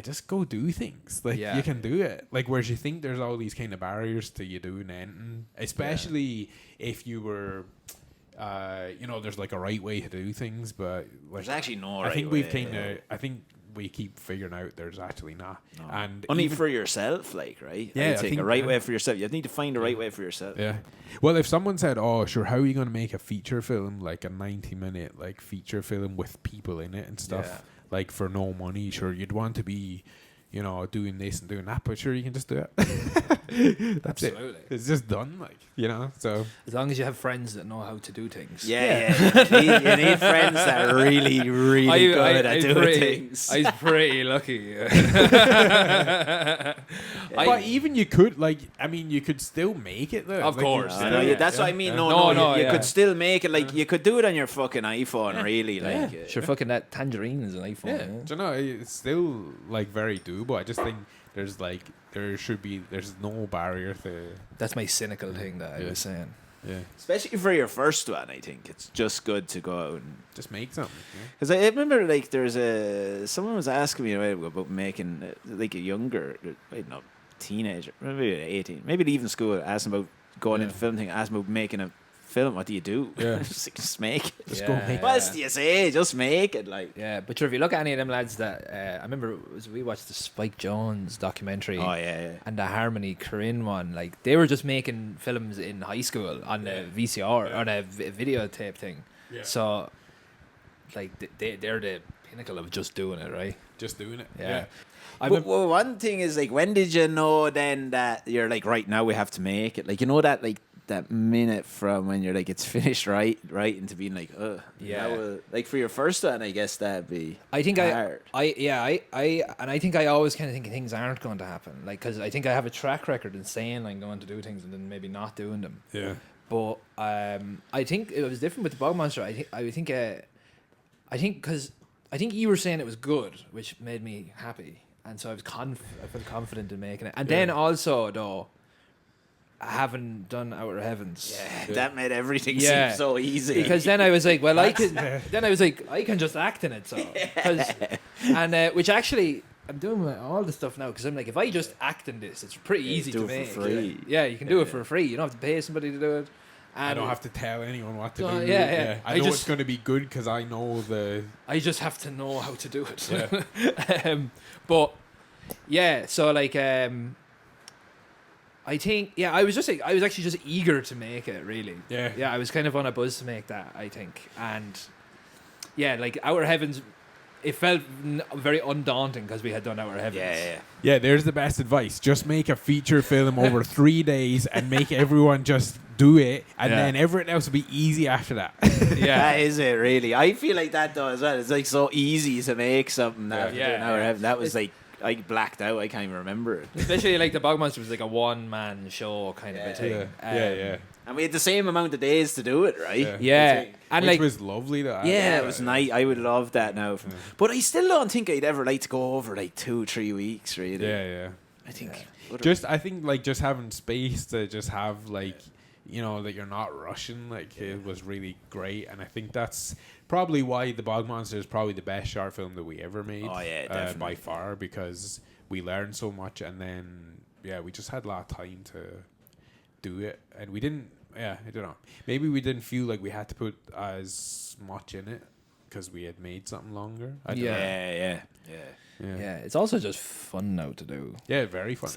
just go do things. Like you can do it. Like whereas you think there's all these kind of barriers to you doing anything, especially if you were. There's like a right way to do things, but like,
there's actually no.
I think I think we keep figuring out there's actually not. No. And
only for yourself, like, right?
Yeah,
I think a right way for yourself. You need to find the right way for yourself.
Yeah. Well, if someone said, "Oh, sure, how are you going to make a feature film, like a 90-minute like feature film with people in it and stuff, like for no money?" Sure, you'd want to be, you know, doing this and doing that, but sure, you can just do it. That's
Absolutely.
it. It's just done, like, you know. So
as long as you have friends that know how to do things.
Yeah. You need friends that are really good at doing things.
I was pretty lucky.
But even you could, like, I mean, you could still make it though.
Of course.
That's what I mean. You could still make it. Like, you could do it on your fucking iPhone, really. Like,
sure, fucking that Tangerine is an iPhone.
Yeah. Do you know, it's still like very doable. I just think there's no barrier to.
That's my cynical thing that I was saying.
Yeah.
Especially for your first one, I think it's just good to go out and
just make something.
Because I remember, like, someone was asking me about making like a younger, I don't know, teenager, maybe 18, maybe leaving school, asked him about going into film thing, asked him about making a film. What do you do?
Yeah.
just make it.
Just go make it.
What else do you say? Just make it. Like,
yeah, but sure, if you look at any of them lads that I remember, we watched the Spike Jonze documentary.
Oh yeah.
And the Harmony Korine one. Like, they were just making films in high school on the VCR on a videotape thing. Yeah. So, like, they're the pinnacle of just doing it, right?
Just doing it.
Yeah.
Well, one thing is, like, when did you know then that you're like, right now we have to make it? Like, you know that, like, that minute from when you're like it's finished right into being like like for your first one, I guess that'd be hard.
I think I always kind of think things aren't going to happen, like, because I think I have a track record in saying I'm going to do things and then maybe not doing them.
Yeah.
But I think it was different with the Bog Monster. I think because I think you were saying it was good, which made me happy, and so I felt confident in making it. And then also though, I haven't done Outer Heavens.
Yeah, that made everything seem so easy.
Because then I was like, well, I can just act in it. So, which actually I'm doing all the stuff now because I'm like, if I just act in this, it's pretty easy to make.
For free.
Yeah, you can do it for free. You don't have to pay somebody to do it. And
I don't have to tell anyone what to do. I know it's going to be good because I know
I just have to know how to do it.
Yeah.
But yeah, so like I think I was actually just eager to make it, really. Yeah, I was kind of on a buzz to make that, I think. And yeah, like Outer Heavens, it felt very undaunting because we had done Outer Heavens.
Yeah, there's the best advice. Just make a feature film over 3 days and make everyone just do it, and then everything else will be easy after that.
That is it, really. I feel like that though as well. It's like so easy to make something after doing Outer Heavens. That was like, I blacked out. I can't even remember it.
Especially like the Bog Monster was like a one-man show kind of a thing.
And we had the same amount of days to do it, right?
And
which
like
was lovely.
It was nice. I would love that now. But I still don't think I'd ever like to go over like 2-3 weeks, really.
Yeah.
I think
I think like just having space to just have like, you know, that you're not rushing, like it was really great. And I think that's probably why the Bog Monster is probably the best short film that we ever made.
Oh yeah, definitely.
By far, because we learned so much, and then we just had a lot of time to do it, and we didn't. I don't know. Maybe we didn't feel like we had to put as much in it because we had made something longer. I don't know.
Yeah, it's also just fun now to do.
Yeah, very fun.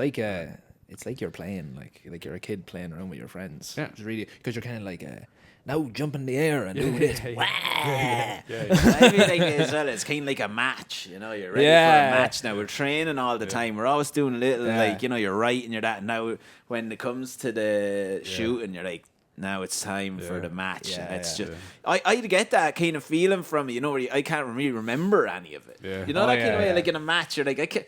It's like you're playing, like you're a kid playing around with your friends.
Yeah.
It's really, because you're kind of like, now jump in the air and do this.
I feel like as well, it's kind of like a match, you know, you're ready for a match now. We're training all the time. We're always doing a little, like, you know, you're right and you're that. Now, when it comes to the shooting, you're like, now it's time for the match. And it's just, I get that kind of feeling from it, you know, where I can't really remember any of it. You know, that kind of way, like in a match, you're like, I can't.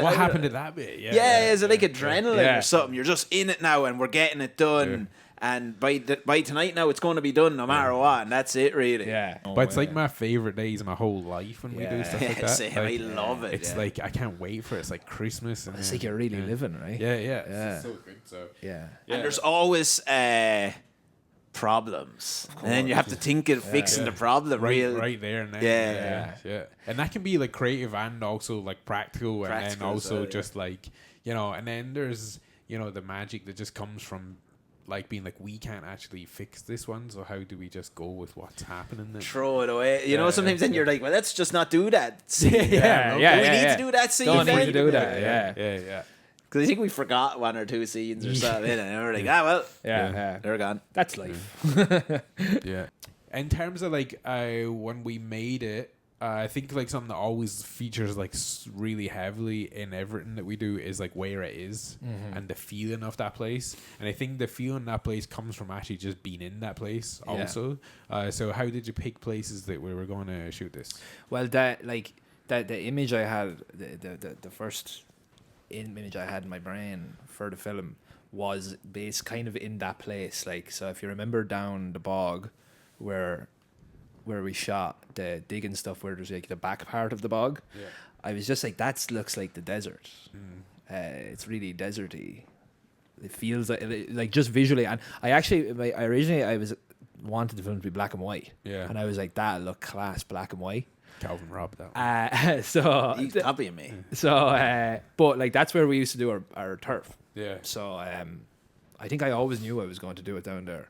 What happened to that bit?
Is it like adrenaline or something? You're just in it now and we're getting it done. And by tonight now, it's going to be done no matter what, and that's it, really.
But it's like my favorite days of my whole life when we do stuff like that.
Same.
Like,
I love it.
It's like I can't wait for it. It's like Christmas. And
it's like you're really living, right?
It's so good. So
and there's always problems, and then you have to think of fixing the problem
right there and then. And that can be like creative and also like practical and then also just like, you know, and then there's, you know, the magic that just comes from like being like, we can't actually fix this one, so how do we just go with what's happening then?
Throw it away, you know. Sometimes then you're like, well, let's just not do that. Do we need to do that scene?
Don't need to do that.
Because I think we forgot 1 or 2 scenes or something, and we're like, they're gone.
That's life.
In terms of like when we made it, I think like something that always features like really heavily in everything that we do is like where it is and the feeling of that place. And I think the feeling of that place comes from actually just being in that place also. So how did you pick places that we were going to shoot this?
Well, the image I had, the first image I had in my brain for the film was based kind of in that place. Like, so if you remember down the bog where we shot the digging stuff, where there's like the back part of the bog, I was just like, that looks like the desert. It's really deserty. It feels like just visually. And I originally wanted the film to be black and white. And I was like, that look class black and white.
Calvin robbed that.
So
he's copying me.
So, but like that's where we used to do our turf. So I think I always knew I was going to do it down there.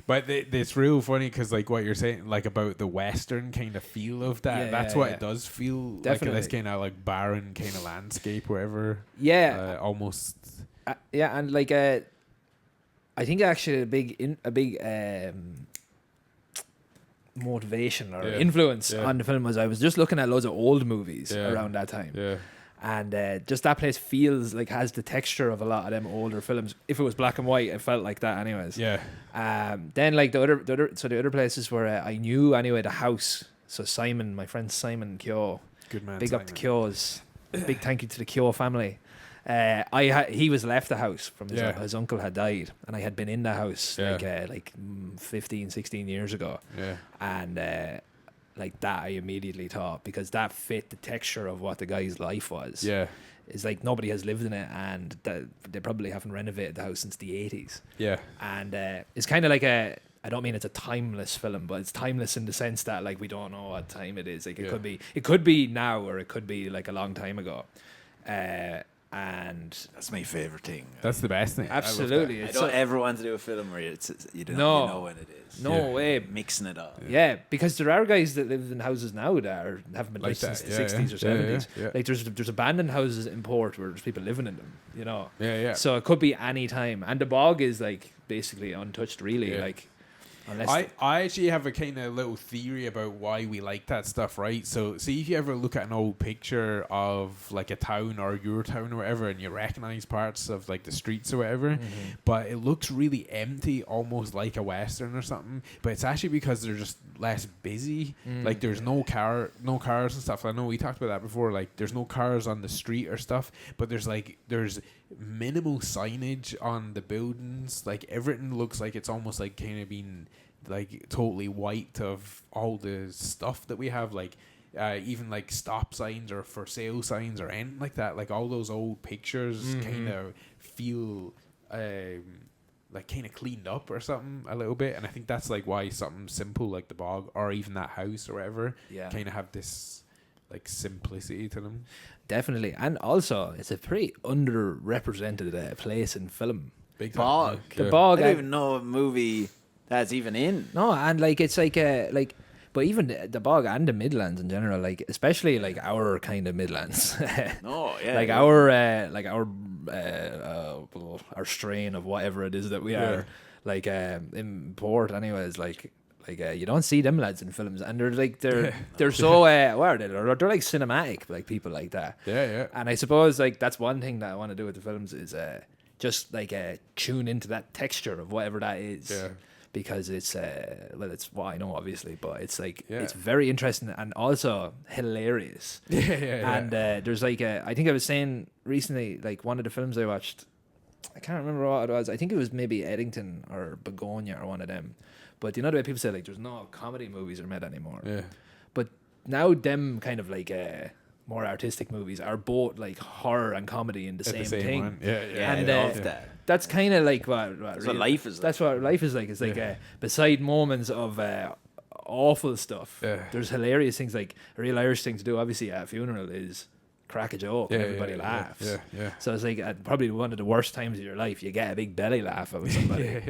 But it's real funny because like what you're saying, like about the western kind of feel of that, that's what it does feel. Definitely. Like this kind of like barren kind of landscape wherever. Almost.
And like I think actually a big motivation or influence on the film was I was just looking at loads of old movies around that time. And just that place feels like has the texture of a lot of them older films. If it was black and white, it felt like that anyways.
Yeah.
Then like the other places where I knew anyway, the house. So Simon, my friend Simon Kyo.
Good man.
Big
Simon.
up to Kyo's. Big thank you to the Kyo family. He was left the house from his uncle had died, and I had been in the house 15, 16 years ago.
Yeah.
And like that I immediately thought, because that fit the texture of what the guy's life was.
Yeah.
It's like nobody has lived in it, and they probably haven't renovated the house since the 80s.
Yeah.
And it's kind of like I don't mean it's a timeless film, but it's timeless in the sense that like we don't know what time it is. Like it could be now, or it could be like a long time ago. And
that's my favorite thing.
That's the best thing.
Absolutely.
I don't ever want to do a film where you don't know when it is.
No way.
Mixing it up.
Yeah, because there are guys that live in houses now that haven't been
Like
lived since the
that.
60s or 70s.
Yeah.
Like there's abandoned houses in Port where there's people living in them, you know.
Yeah.
So it could be any time. And the bog is like basically untouched, really.
Yeah.
Like unless
I actually have a kind of little theory about why we like that stuff, right? So see if you ever look at an old picture of like a town or your town or whatever, and you recognize parts of like the streets or whatever, but it looks really empty, almost like a western or something. But it's actually because they're just less busy. Like there's no cars and stuff. I know we talked about that before. Like there's no cars on the street or stuff, but there's minimal signage on the buildings. Like everything looks like it's almost like kind of been like totally wiped of all the stuff that we have, like even like stop signs or for sale signs or anything like that. Like all those old pictures kind of feel like kind of cleaned up or something a little bit, and I think that's like why something simple like the bog or even that house or whatever kind of have this like simplicity to them.
Definitely. And also it's a pretty underrepresented place in film.
Big
Bog.
The bog.
I don't even know a movie that's even in.
No, and like it's like but even the bog and the Midlands in general, like especially like our kind of Midlands. Like our strain of whatever it is that we are, like in Port anyways, like you don't see them lads in films, and they're so what are they? They're like cinematic, like people like that.
Yeah.
And I suppose like that's one thing that I want to do with the films is just like tune into that texture of whatever that is.
Yeah.
Because it's it's what I know obviously, but it's like it's very interesting and also hilarious. And there's like I think I was saying recently, like one of the films I watched, I can't remember what it was. I think it was maybe Eddington or Begonia or one of them. But you know the way people say like there's no comedy movies are made anymore. Yeah. But now them kind of like more artistic movies are both like horror and comedy in the same thing.
One. Yeah.
And
I love that.
That's kind of like what
life is like.
That's what life is like. It's like beside moments of awful stuff, there's hilarious things. Like a real Irish thing to do, obviously, at a funeral is crack a joke and everybody laughs.
Yeah.
So it's like probably one of the worst times of your life. You get a big belly laugh out of somebody.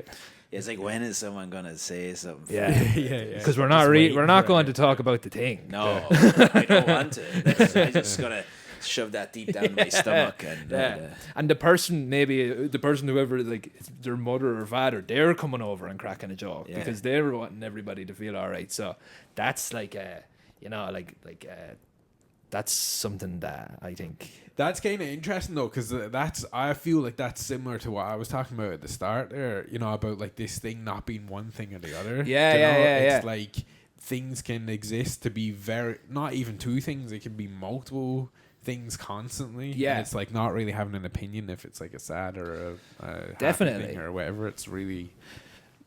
It's like, when is someone gonna say something?
Yeah. Because we're not going to talk about the thing.
No, I don't want to. I'm just gonna shove that deep down my stomach
and the person whoever like their mother or father, they're coming over and cracking a joke because they're wanting everybody to feel all right. So that's like that's something that I think
that's kind of interesting though, because I feel like that's similar to what I was talking about at the start there, you know, about like this thing not being one thing or the other. It's like things can exist to be not even two things, it can be multiple things constantly. And it's like not really having an opinion if it's like a sad or a
definitely
happy thing or whatever.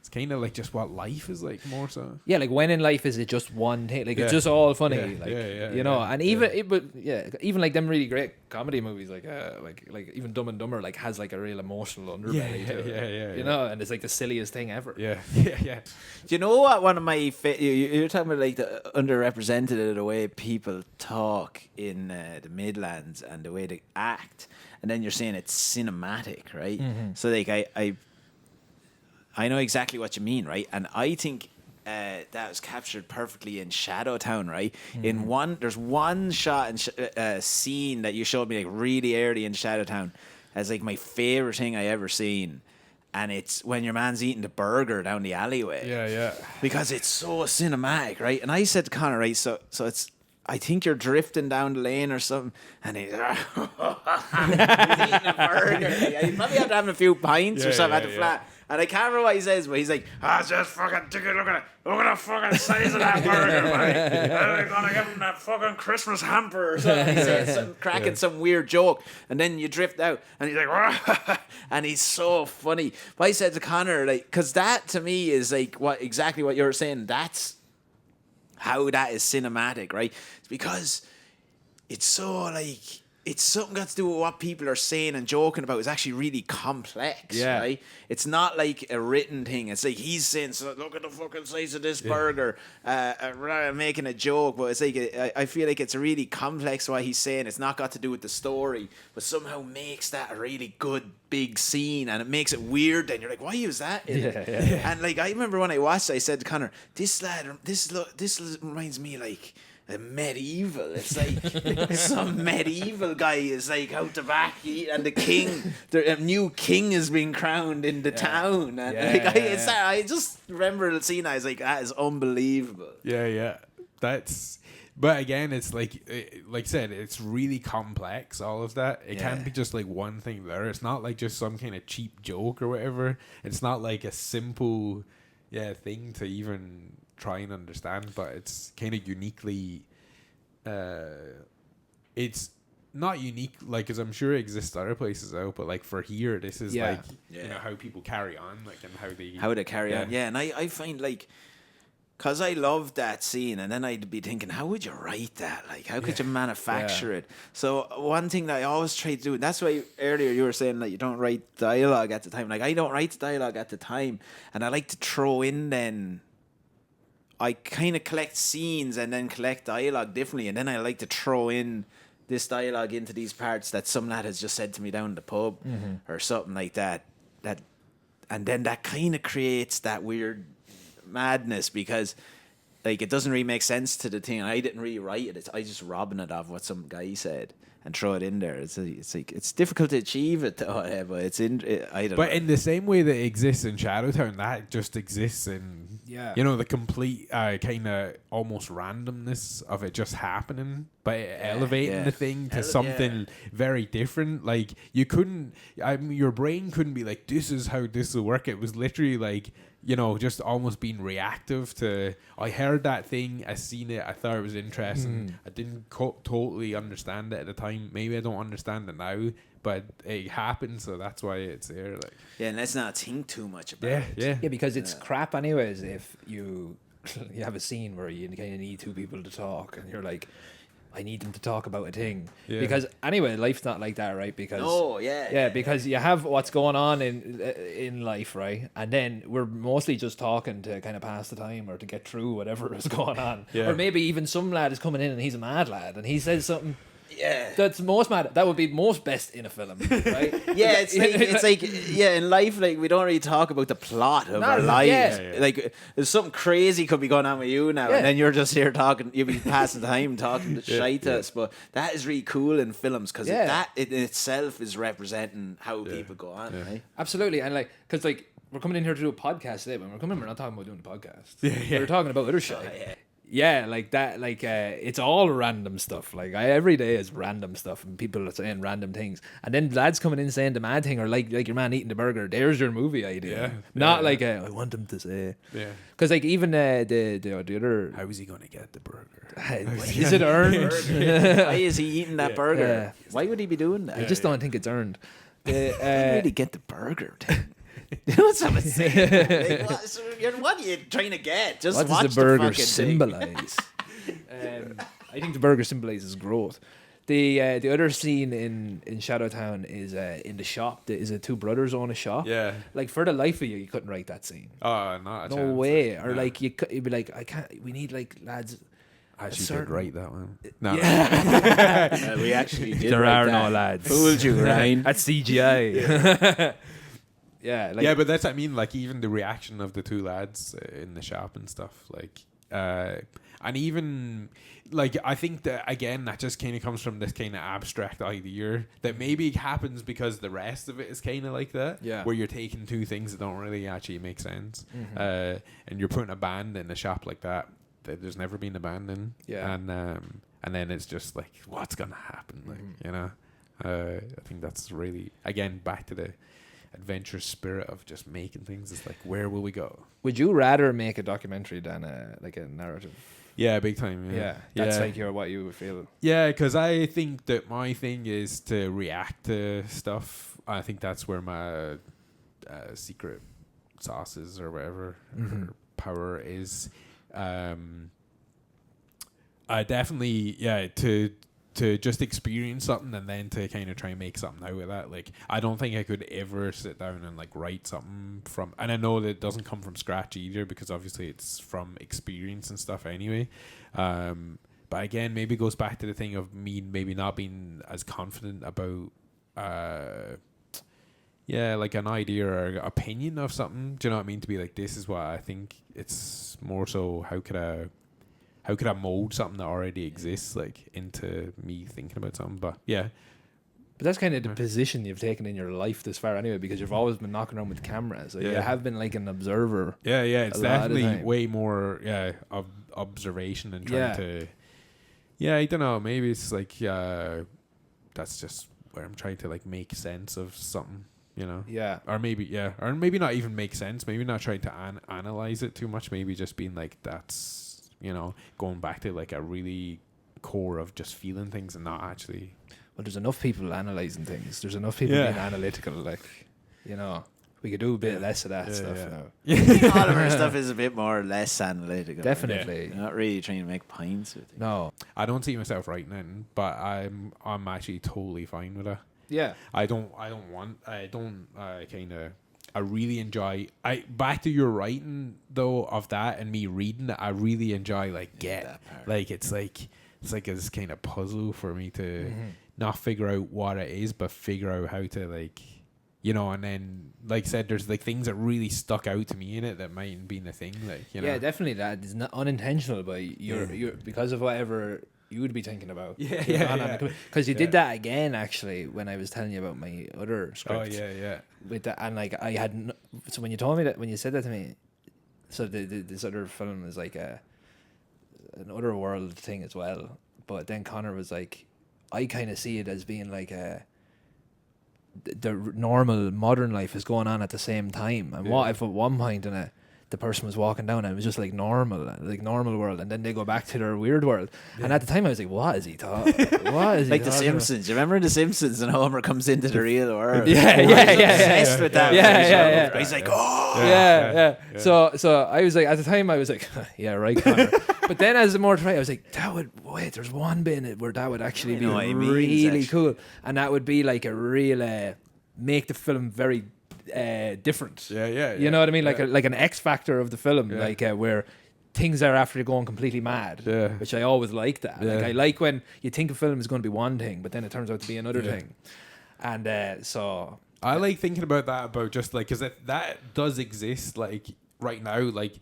It's kind of like just what life is like more so.
Yeah, like when in life is it just one thing? Like it's just all funny, you know. And even like them really great comedy movies, like even Dumb and Dumber, like has like a real emotional underbelly to it. You know, and it's like the silliest thing ever.
Yeah.
Do you know what one of my you're talking about like the underrepresented, the way people talk in the Midlands and the way they act, and then you're saying it's cinematic, right? So like I know exactly what you mean, right? And I think that was captured perfectly in Shadowtown, right? There's one shot and scene that you showed me like really early in Shadowtown as like my favorite thing I ever seen, and it's when your man's eating the burger down the alleyway.
Yeah.
Because it's so cinematic, right? And I said to Connor, right? So it's I think you're drifting down the lane or something, and he's, he's eating a burger. You probably have to have a few pints or something at the flat. And I can't remember what he says, but he's like, just fucking take a look at the fucking size of that burger, man. I'm gonna give him that fucking Christmas hamper or something. He says something, cracking some weird joke, and then you drift out, and he's like, and he's so funny. But I said to Connor, like, because that to me is like exactly what you're saying. That's how that is cinematic, right? It's because it's so like, it's something got to do with what people are saying and joking about. It's actually really complex, right? It's not like a written thing. It's like he's saying, so look at the fucking size of this burger, making a joke. But it's like, I feel like it's really complex what he's saying. It's not got to do with the story, but somehow makes that a really good big scene, and it makes it weird. Then you're like, why is that in it? And like, I remember when I watched it, I said to Connor, this reminds me like medieval. It's like some medieval guy is like out the back, and the king, a new king is being crowned in the town, and I just remember the scene. I was like, that is unbelievable.
That's. But again, it's like I said, it's really complex. All of that, it can't be just like one thing there. It's not like just some kind of cheap joke or whatever. It's not like a simple thing to even try and understand, but it's kind of uniquely it's not unique, like, because I'm sure it exists other places out, but like for here, this is like you know how people carry on, like, and how they carry on. And I find, like, because I love that scene, and then I'd be thinking, how would you write that? Like, how could you manufacture it? So one thing that I always try to do, and that's why earlier you were saying that you don't write dialogue at the time. Like, I don't write dialogue at the time, and I like to throw in then. I kind of collect scenes and then collect dialogue differently, and then I like to throw in this dialogue into these parts that some lad has just said to me down the pub or something like that. And then that kind of creates that weird madness, because like it doesn't really make sense to the thing. I didn't really write it. I just robbing it off what some guy said and throw it in there. It's like it's difficult to achieve it though, but it's in. I don't know. But in the same way that it exists in Shadowtown, that just exists in you know, the complete kind of almost randomness of it just happening, but elevating the thing to something very different. Like, you couldn't. I mean, your brain couldn't be like, this is how this will work. It was literally like, you know, just almost being reactive to, I heard that thing, I seen it, I thought it was interesting. I didn't totally understand it at the time. Maybe I don't understand it now, but it happened, so that's why it's there. Like, and let's not think too much about it.
Yeah, because it's crap anyways if you have a scene where you kind of need two people to talk, and you're like, I need them to talk about a thing. Because anyway, life's not like that, right? Because because you have what's going on in life, right? And then we're mostly just talking to kind of pass the time or to get through whatever is going on. Or maybe even some lad is coming in and he's a mad lad and he says something that's most mad. That would be most best in a film, right? It's like in life, like, we don't really talk about the plot of our lives. Like, there's something crazy could be going on with you now, and then you're just here talking. You'll be passing time talking to shite to us. But that is really cool in films, because that in itself is representing how people go on. Right? Absolutely, and like, because like, we're coming in here to do a podcast today, but when we're coming in, we're not talking about doing the podcast. We're talking about other shit. Like that, like it's all random stuff. Like, every day is random stuff, and people are saying random things, and then lads coming in saying the mad thing, or like your man eating the burger. There's your movie idea, not like I want them to say. Because like even the other, how is he going to get the burger? Is it earned?
Why is he eating that burger? Why would he be doing that?
I just don't think it's earned.
Really get the burger thing. You know what I'm saying? Like, what are you trying to get? Just
what
watch
does the burger
fucking
symbolize? I think the burger symbolizes growth. The other scene in Shadowtown is in the shop. Is it two brothers own a shop?
Yeah.
Like, for the life of you couldn't write that scene.
Oh, not a
no
chance.
way. Or like you'd be like, I can't. We need like lads.
I actually did write that one. No.
We actually did.
There are no lads.
Fooled you, Ryan.
That's CGI.
But that's, I mean, like, even the reaction of the two lads in the shop and stuff, like, and even, like, I think that, again, that just kind of comes from this kind of abstract idea that maybe happens because the rest of it is kind of like that, where you're taking two things that don't really actually make sense, and you're putting a band in a shop like that there's never been a band in, and and then it's just like, what's gonna happen? Like, you know, I think that's really, again, back to the adventurous spirit of just making things. It's like, where will we go?
Would you rather make a documentary than a narrative?
Yeah, big time.
Yeah, that's like what you would feel.
Yeah, because I think that my thing is to react to stuff. I think that's where my secret sauces or whatever or power is. I definitely, to just experience something and then to kind of try and make something out of that. Like, I don't think I could ever sit down and like write something from, and I know that it doesn't come from scratch either, because obviously it's from experience and stuff anyway. But again, maybe it goes back to the thing of me maybe not being as confident about like an idea or opinion of something. Do you know what I mean? To be like, this is what I think. It's more so, how could I mold something that already exists, like, into me thinking about something? But yeah.
But that's kind of the position you've taken in your life this far anyway, because you've always been knocking around with cameras. So you have been like an observer.
Yeah, it's definitely way more observation and trying to. Yeah, I don't know. Maybe it's like that's just where I'm trying to like make sense of something. You know, or maybe not even make sense. Maybe not trying to analyze it too much. Maybe just being like, that's, you know, going back to like a really core of just feeling things and not actually.
Well, there's enough people analysing things. There's enough people being analytical. Like, you know, we could do a bit less of that stuff now.
All of our stuff is a bit more or less analytical.
Definitely.
You're not really trying to make pints with it.
No.
I don't see myself writing it, but I'm actually totally fine with it.
Yeah.
I really enjoy. Back to your writing though of that and me reading it. I really enjoy it's like this kind of puzzle for me to not figure out what it is, but figure out how to, like, you know. And then, like I said, there's like things that really stuck out to me in it that mightn't be a thing. Like, you know.
Yeah, definitely that is not unintentional, but you're because of whatever you would be thinking about. Because you did that again, actually, when I was telling you about my other script.
Oh, yeah.
With that, and like I had, so when you told me that, when you said that to me, so this other film is like an other world thing as well. But then Connor was like, I kind of see it as being like the normal modern life is going on at the same time. And what if at one point in it, the person was walking down and it was just like normal world, and then they go back to their weird world. And at the time I was like, what is he talking? What is he
like The Simpsons? You remember The Simpsons and Homer comes into the real world?
Yeah.
Obsessed with that.
Yeah.
He's like, oh.
Yeah. So I was like, at the time I was like, yeah, right, Connor. But then as the more to write, I was like, there's one bit in it where that would actually be really cool, and that would be like a real make the film very different. You know what I mean? Like an X factor of the film, like where things are after going completely mad. Which I always like that. Like, I like when you think a film is going to be one thing, but then it turns out to be another thing. And so
I like thinking about that, about just like, because that does exist, like, right now. Like,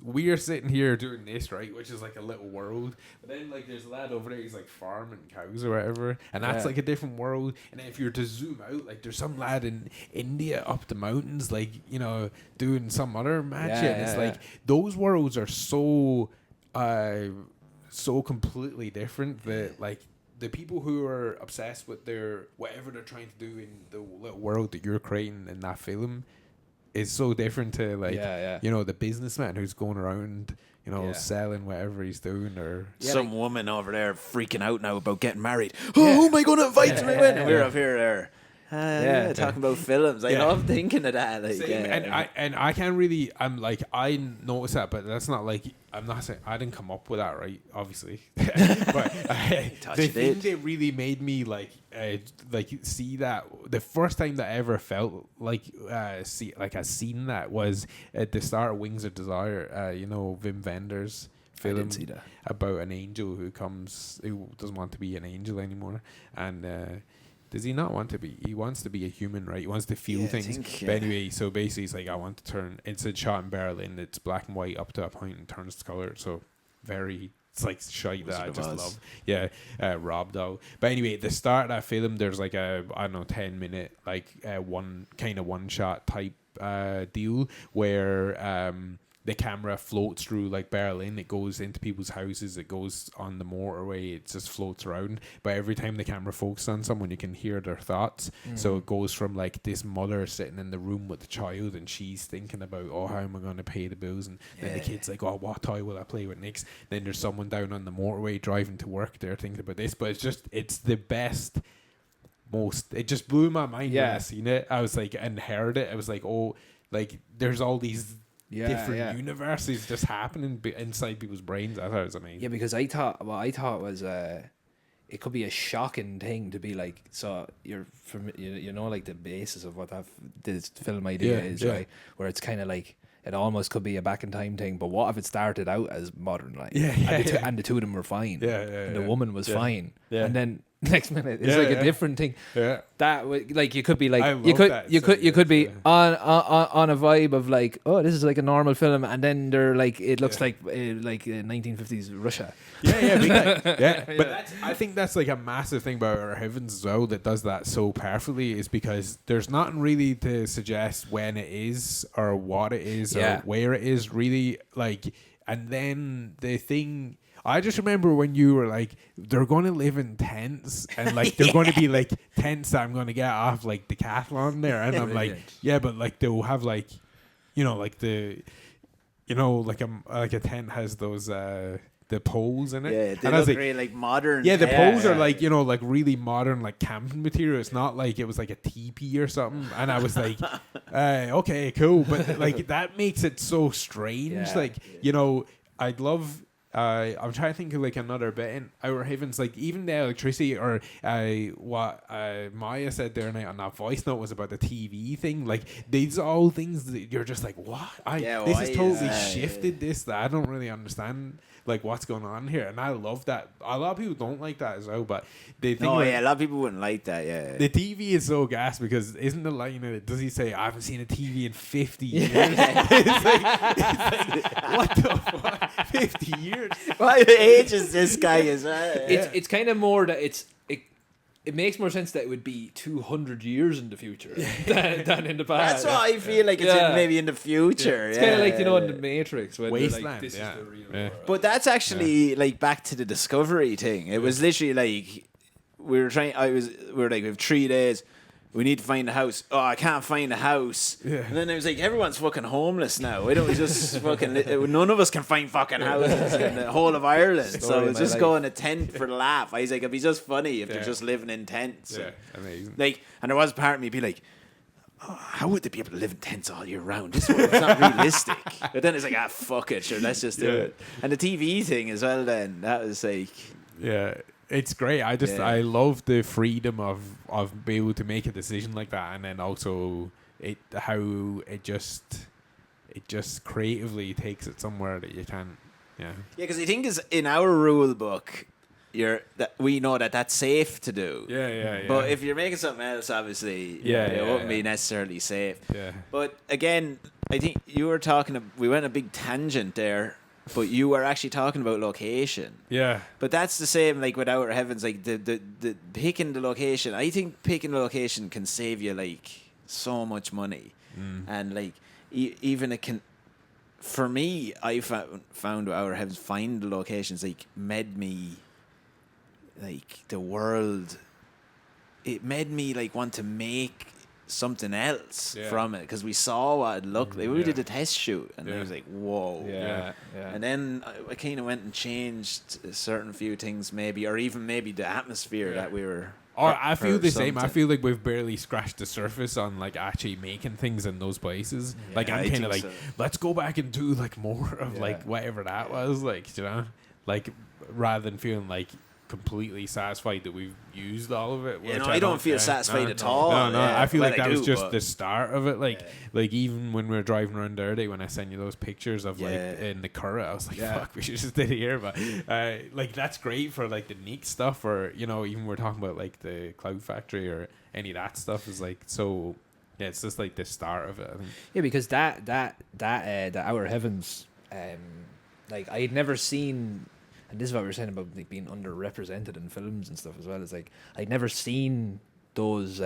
we are sitting here doing this, right, which is like a little world, but then like there's a lad over there, he's like farming cows or whatever, and that's like a different world. And then if you're to zoom out, like there's some lad in India up the mountains, like, you know, doing some other mad shit. And it's like those worlds are so completely different that, like, the people who are obsessed with their whatever they're trying to do in the little world that you're creating in that film is so different to, like, you know, the businessman who's going around, you know, selling whatever he's doing, or
some woman over there freaking out now about getting married. Who am I going to invite to my wedding? We're up here talking about films. I love thinking of that. Like,
and I can't really. I'm like, I notice that, but that's not like, I'm not saying I didn't come up with that, right? Obviously, but the thing that really made me like see that, the first time that I ever felt like a scene that was at the start of Wings of Desire. You know, Wim Wenders' film. I didn't see that. About an angel who doesn't want to be an angel anymore, and. Does he not want to be? He wants to be a human, right? He wants to feel things. But anyway, so basically, it's like, I want to turn. It's a shot in Berlin. It's black and white up to a point and turns to color. So it's like shite that I just love. Yeah, Rob though. But anyway, at the start of that film, there's like a 10-minute like one shot type deal where the camera floats through like Berlin. It goes into people's houses. It goes on the motorway. It just floats around. But every time the camera focuses on someone, you can hear their thoughts. So it goes from like this mother sitting in the room with the child, and she's thinking about, oh, how am I going to pay the bills? And then the kid's like, oh, what toy will I play with next? Then there's someone down on the motorway driving to work. They're thinking about this. But it's the best. It just blew my mind when I seen it. I was like, and heard it. I was like, oh, like there's all these different universes just happening inside people's brains. I thought it was amazing.
Yeah, because I thought was it could be a shocking thing to be like, so you're from you know like the basis of what this film idea is, right? Where it's kind of like it almost could be a back in time thing, but what if it started out as modern, like and the two of them were fine, and the woman was fine, and then next minute it's like a different thing. That like you could be like you could be on a vibe of like, oh, this is like a normal film, and then they're like it looks like 1950s Russia.
But I think that's like a massive thing about Our Heavens as well that does that so perfectly, is because there's nothing really to suggest when it is or what it is or where it is really, like, and then the thing. I just remember when you were like, they're going to live in tents, and like they're going to be like tents that I'm going to get off like Decathlon there, and I'm like, yeah, but like they'll have like, you know, like the, you know, like a tent has those the poles in it.
Yeah, they
and
look really like modern.
Yeah, the poles are like, you know, like really modern, like camping material. It's not like it was like a teepee or something. And I was like, okay, cool, but like that makes it so strange. You know, I'd love. I'm trying to think of like another bit in Our Heavens, like even the electricity or what Maya said there night on that voice note was about the TV thing. Like these are all things that you're just like, what? This has totally shifted this that I don't really understand. Like what's going on here, and I love that. A lot of people don't like that as well, but they think.
A lot of people wouldn't like that. Yeah,
the TV is so gas because isn't the line? Does he say I haven't seen a TV in 50 years? It's like what the fuck? 50 years?
What age is this guy? Is
it's kind of more that it makes more sense that it would be 200 years in the future than in the past.
That's what I feel like it's maybe in the future.
It's kind of like, you know, in the Matrix when
Wasteland,
like, this is the real world.
But that's actually like back to the discovery thing. It was literally like we were like, we have 3 days. We need to find a house. Oh, I can't find a house. Yeah. And then it was like, everyone's fucking homeless now. Why don't we just fucking... None of us can find fucking houses in the whole of Ireland. So it's just go in a tent for the laugh. I was like, it'd be just funny if they're just living in tents.
Yeah, amazing.
Like, and there was a part of me be like, oh, how would they be able to live in tents all year round? This world's not realistic. But then it's like, fuck it, sure, let's just do it. And the TV thing as well then, that was like...
Yeah. It's great. I love the freedom of being able to make a decision like that, and then also how it just creatively takes it somewhere that you can't. Yeah,
because I think is in our rule book, we know that that's safe to do.
Yeah.
But if you're making something else, obviously, it wouldn't be necessarily safe.
Yeah.
But again, I think you were talking. We went a big tangent there. But you were actually talking about location.
Yeah.
But that's the same like with Outer Heavens, like the picking the location. I think picking the location can save you like so much money. And like even it can, for me, I found with Outer Heavens, find the locations like made me like the world, it made me like want to make something else from it, because we saw what it looked like. We did a test shoot and I was like, whoa. And then I kind of went and changed certain few things maybe, or even maybe the atmosphere that we were...
Or I feel the same. I feel like we've barely scratched the surface on like actually making things in those places. Like I'm kind of like, let's go back and do like more of like whatever that was, like, you know, like rather than feeling like completely satisfied that we've used all of it.
I don't feel satisfied at all.
No. I feel like that was just the start of it. Like even when we were driving around there today, when I sent you those pictures of like in the Curragh, I was like, fuck, we should just did it here. But like that's great for like the neat stuff, or you know, even we're talking about like the Cloud Factory or any of that stuff is like so. Yeah, it's just like the start of it, I think.
Yeah, because that the Outer Heavens, like I had never seen. And this is what we were saying about like being underrepresented in films and stuff as well. It's like I'd never seen those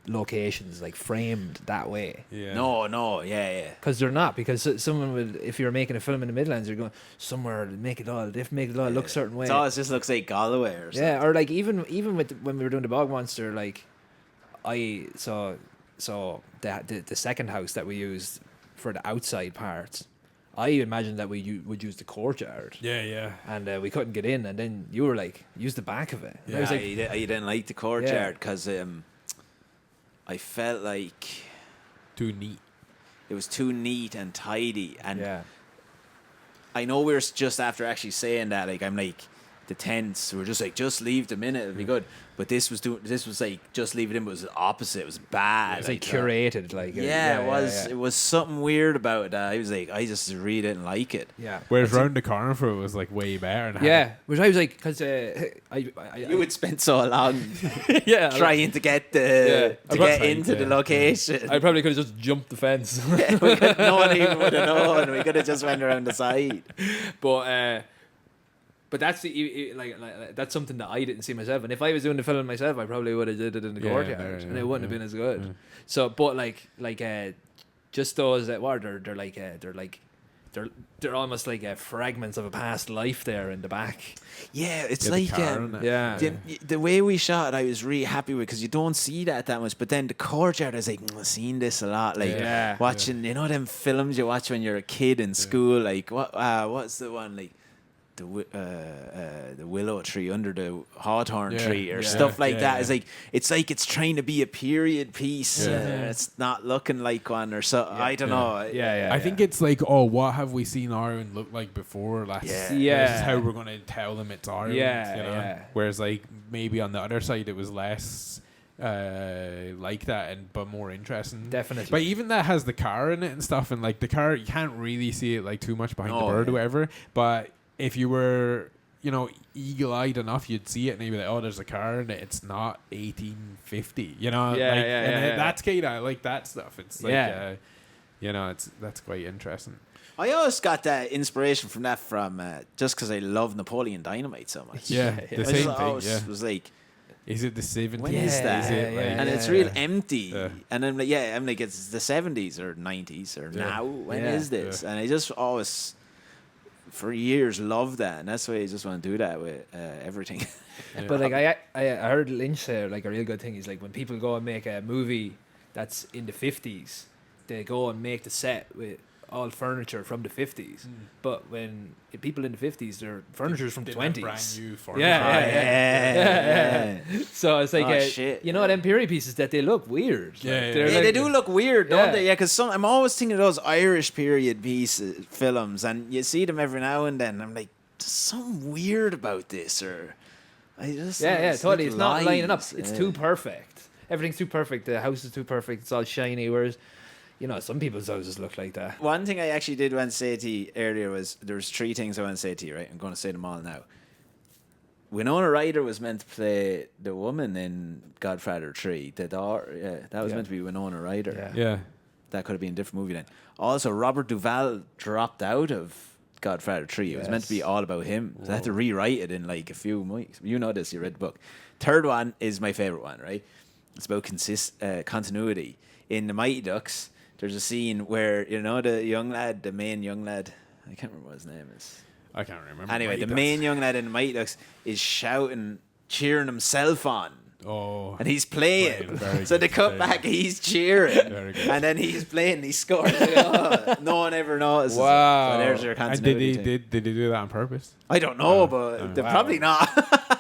locations like framed that way.
Yeah.
No, yeah.
Because they're not. Because someone would, if you're making a film in the Midlands, you're going somewhere to make it all look a certain way.
It always just looks like Galway or something.
Yeah, or like even with when we were doing the Bog Monster, like I saw the second house that we used for the outside parts. I imagined that we would use the courtyard.
Yeah.
And we couldn't get in, and then you were like, use the back of it. And
Yeah,
I was like,
you didn't like the courtyard because I felt like
Too neat.
it was too neat and tidy. And
yeah,
I know we were just after actually saying that, like, I'm like, the tents, we're just like, just leave them in it, it'll be good. But this was like, just leave it in, but it was the opposite. It was bad.
it was like curated, like
It was something weird about that. I was like, I just really didn't like it.
Yeah.
Whereas round the corner for it was like way better. And
Yeah, which I was like, because
You would spend so long
yeah,
trying to get into the location.
I probably could have just jumped the fence.
No one even would have known. We could have just went around the side.
But that's like that's something that I didn't see myself. And if I was doing the film myself, I probably would have did it in the courtyard, and it wouldn't have been as good.
Yeah.
So, but just those that were they're almost like fragments of a past life there in the back.
Yeah, it's
Yeah,
like
the car and that.
Yeah.
the way we shot it, I was really happy with, because you don't see that much. But then the courtyard, I was like, I've seen this a lot. Like watching, you know, them films you watch when you're a kid in school. Like what's the one, like the willow tree under the hawthorn tree or stuff like that.
Yeah.
It's like it's trying to be a period piece. It's not looking like one or so. I don't know.
I think it's like, what have we seen Ireland look like before? This is how we're going to tell them it's Ireland.
Yeah,
you know?
yeah.
Whereas like maybe on the other side it was less like that, but more interesting.
Definitely.
But even that has the car in it and stuff, and like the car, you can't really see it like too much behind the bird or whatever. But if you were, you know, eagle-eyed enough, you'd see it and you'd be like, oh, there's a car and it's not 1850, you know? That's kind of, I like that stuff. It's like, you know, that's quite interesting.
I always got that inspiration from just because I love Napoleon Dynamite so much.
Yeah, the same thing,
It was like,
is it the 70s?
when is that?
Is it,
and it's real empty.
Yeah.
And I'm like, it's the 70s or 90s or now. When is this?
Yeah.
And I just always, for years, loved that. And that's why I just want to do that with everything.
Yeah.
But like I heard Lynch say, like, a real good thing is like when people go and make a movie that's in the 50s, they go and make the set with all furniture from the 50s. But when people in the 50s, their furniture's from the 20s.
Brand new furniture.
Yeah. So it's like,
shit.
you know, them period pieces that they look weird.
Yeah,
They're
They
like-
do look weird, don't they? Yeah, because I'm always thinking of those Irish period films, and you see them every now and then. I'm like, there's something weird about this, or I just
totally. It's not lining up.
lines.
It's too perfect. Everything's too perfect. The house is too perfect. It's all shiny. Whereas, you know, some people's houses look like that.
One thing I actually did want to say to you earlier was, there's three things I want to say to you, right? I'm going to say them all now. Winona Ryder was meant to play the woman in Godfather 3. The daughter, that was meant to be Winona Ryder.
Yeah.
That could have been a different movie then. Also, Robert Duvall dropped out of Godfather 3. It was meant to be all about him. So they had to rewrite it in like a few weeks. You know this, you read the book. Third one is my favourite one, right? It's about continuity. In The Mighty Ducks, there's a scene where, you know, the main young lad, I can't remember what his name is.
I can't remember.
Anyway, the main young lad in The Mighty Ducks is shouting, cheering himself on.
Oh.
And he's playing.
Very
So
good,
they cut
very
back,
good.
he's cheering.
Very good.
And then he's playing, he scores. No one ever notices.
Wow.
So there's your
And
continuity.
did they do that on purpose?
I don't know, but they're probably not.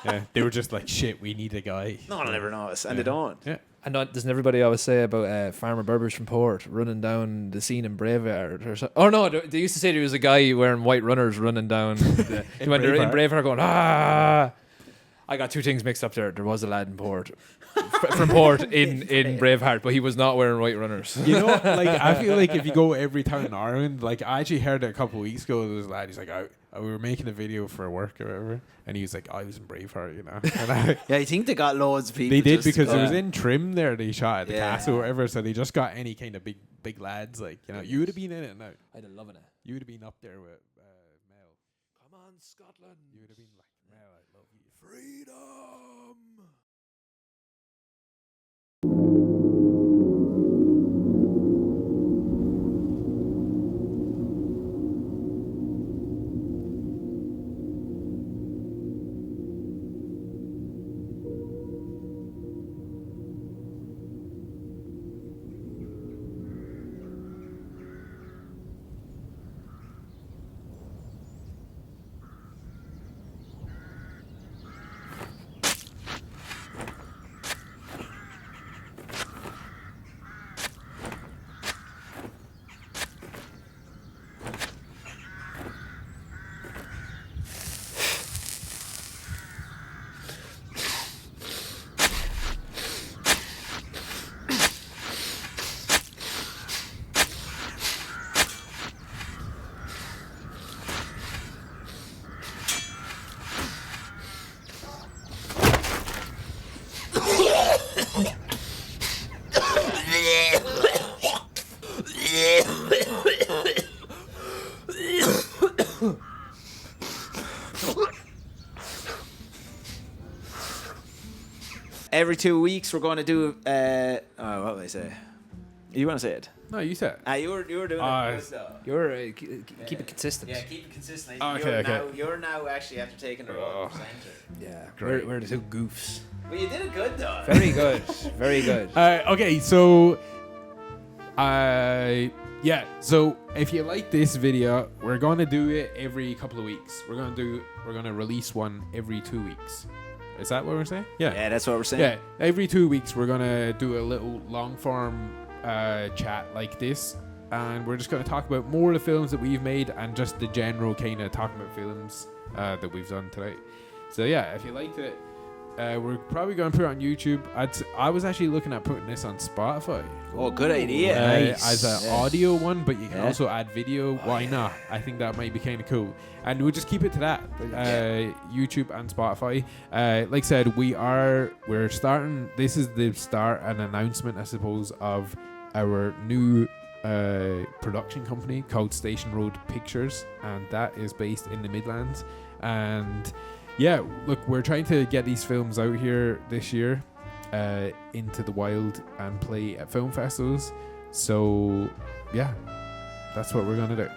Yeah. They were just like, shit, we need a guy.
No one will ever notice, and they don't.
Yeah.
And doesn't everybody always say about Farmer Burbage from Port running down the scene in Braveheart or something? Oh no, they used to say there was a guy wearing white runners running down when they're in Braveheart going, ah. I got two things mixed up there. There was a lad in Port from Port in Braveheart, but he was not wearing white runners.
You know, like, I feel like if you go every town in Ireland, like, I actually heard it a couple of weeks ago, there was a lad, he's like, we were making a video for work or whatever, and he was like, I was in Braveheart, you know. And
Yeah, I think they got loads of people.
they did,
just
because
to
it was
go.
in Trim there, they shot at the
Yeah.
castle or whatever, so they just got any kind of big lads, like, you know. You would have been in it now.
I'd have loved it.
You would have been up there with Mel.
Come on, Scotland.
You would have been like, Mel, I love you. Freedom!
every 2 weeks we're going to do. What would I say? You want to say it?
No, you said.
You were doing it.
You're keep it consistent.
Yeah, keep it consistent.
Okay.
You're now actually after taking the role of presenter.
Yeah,
Great.
we're the two goofs.
But you did it good though.
Very good, very good.
Okay, so so if you like this video, we're gonna do it every couple of weeks. We're gonna release one every 2 weeks. Is that what we're saying?
Yeah, that's what we're saying.
Yeah, every 2 weeks we're gonna do a little long form chat like this, and we're just gonna talk about more of the films that we've made and just the general kind of talking about films that we've done today. So yeah, if you liked it, we're probably gonna put it on YouTube. I was actually looking at putting this on Spotify.
Oh, good idea.
As an audio one, but you can also add video. Why not? I think that might be kind of cool. And we'll just keep it to that. YouTube and Spotify. Like I said, we're starting. This is the start, an announcement, I suppose, of our new production company called Station Road Pictures, and that is based in the Midlands. And yeah, look, we're trying to get these films out here this year into the wild and play at film festivals. So yeah, that's what we're gonna do.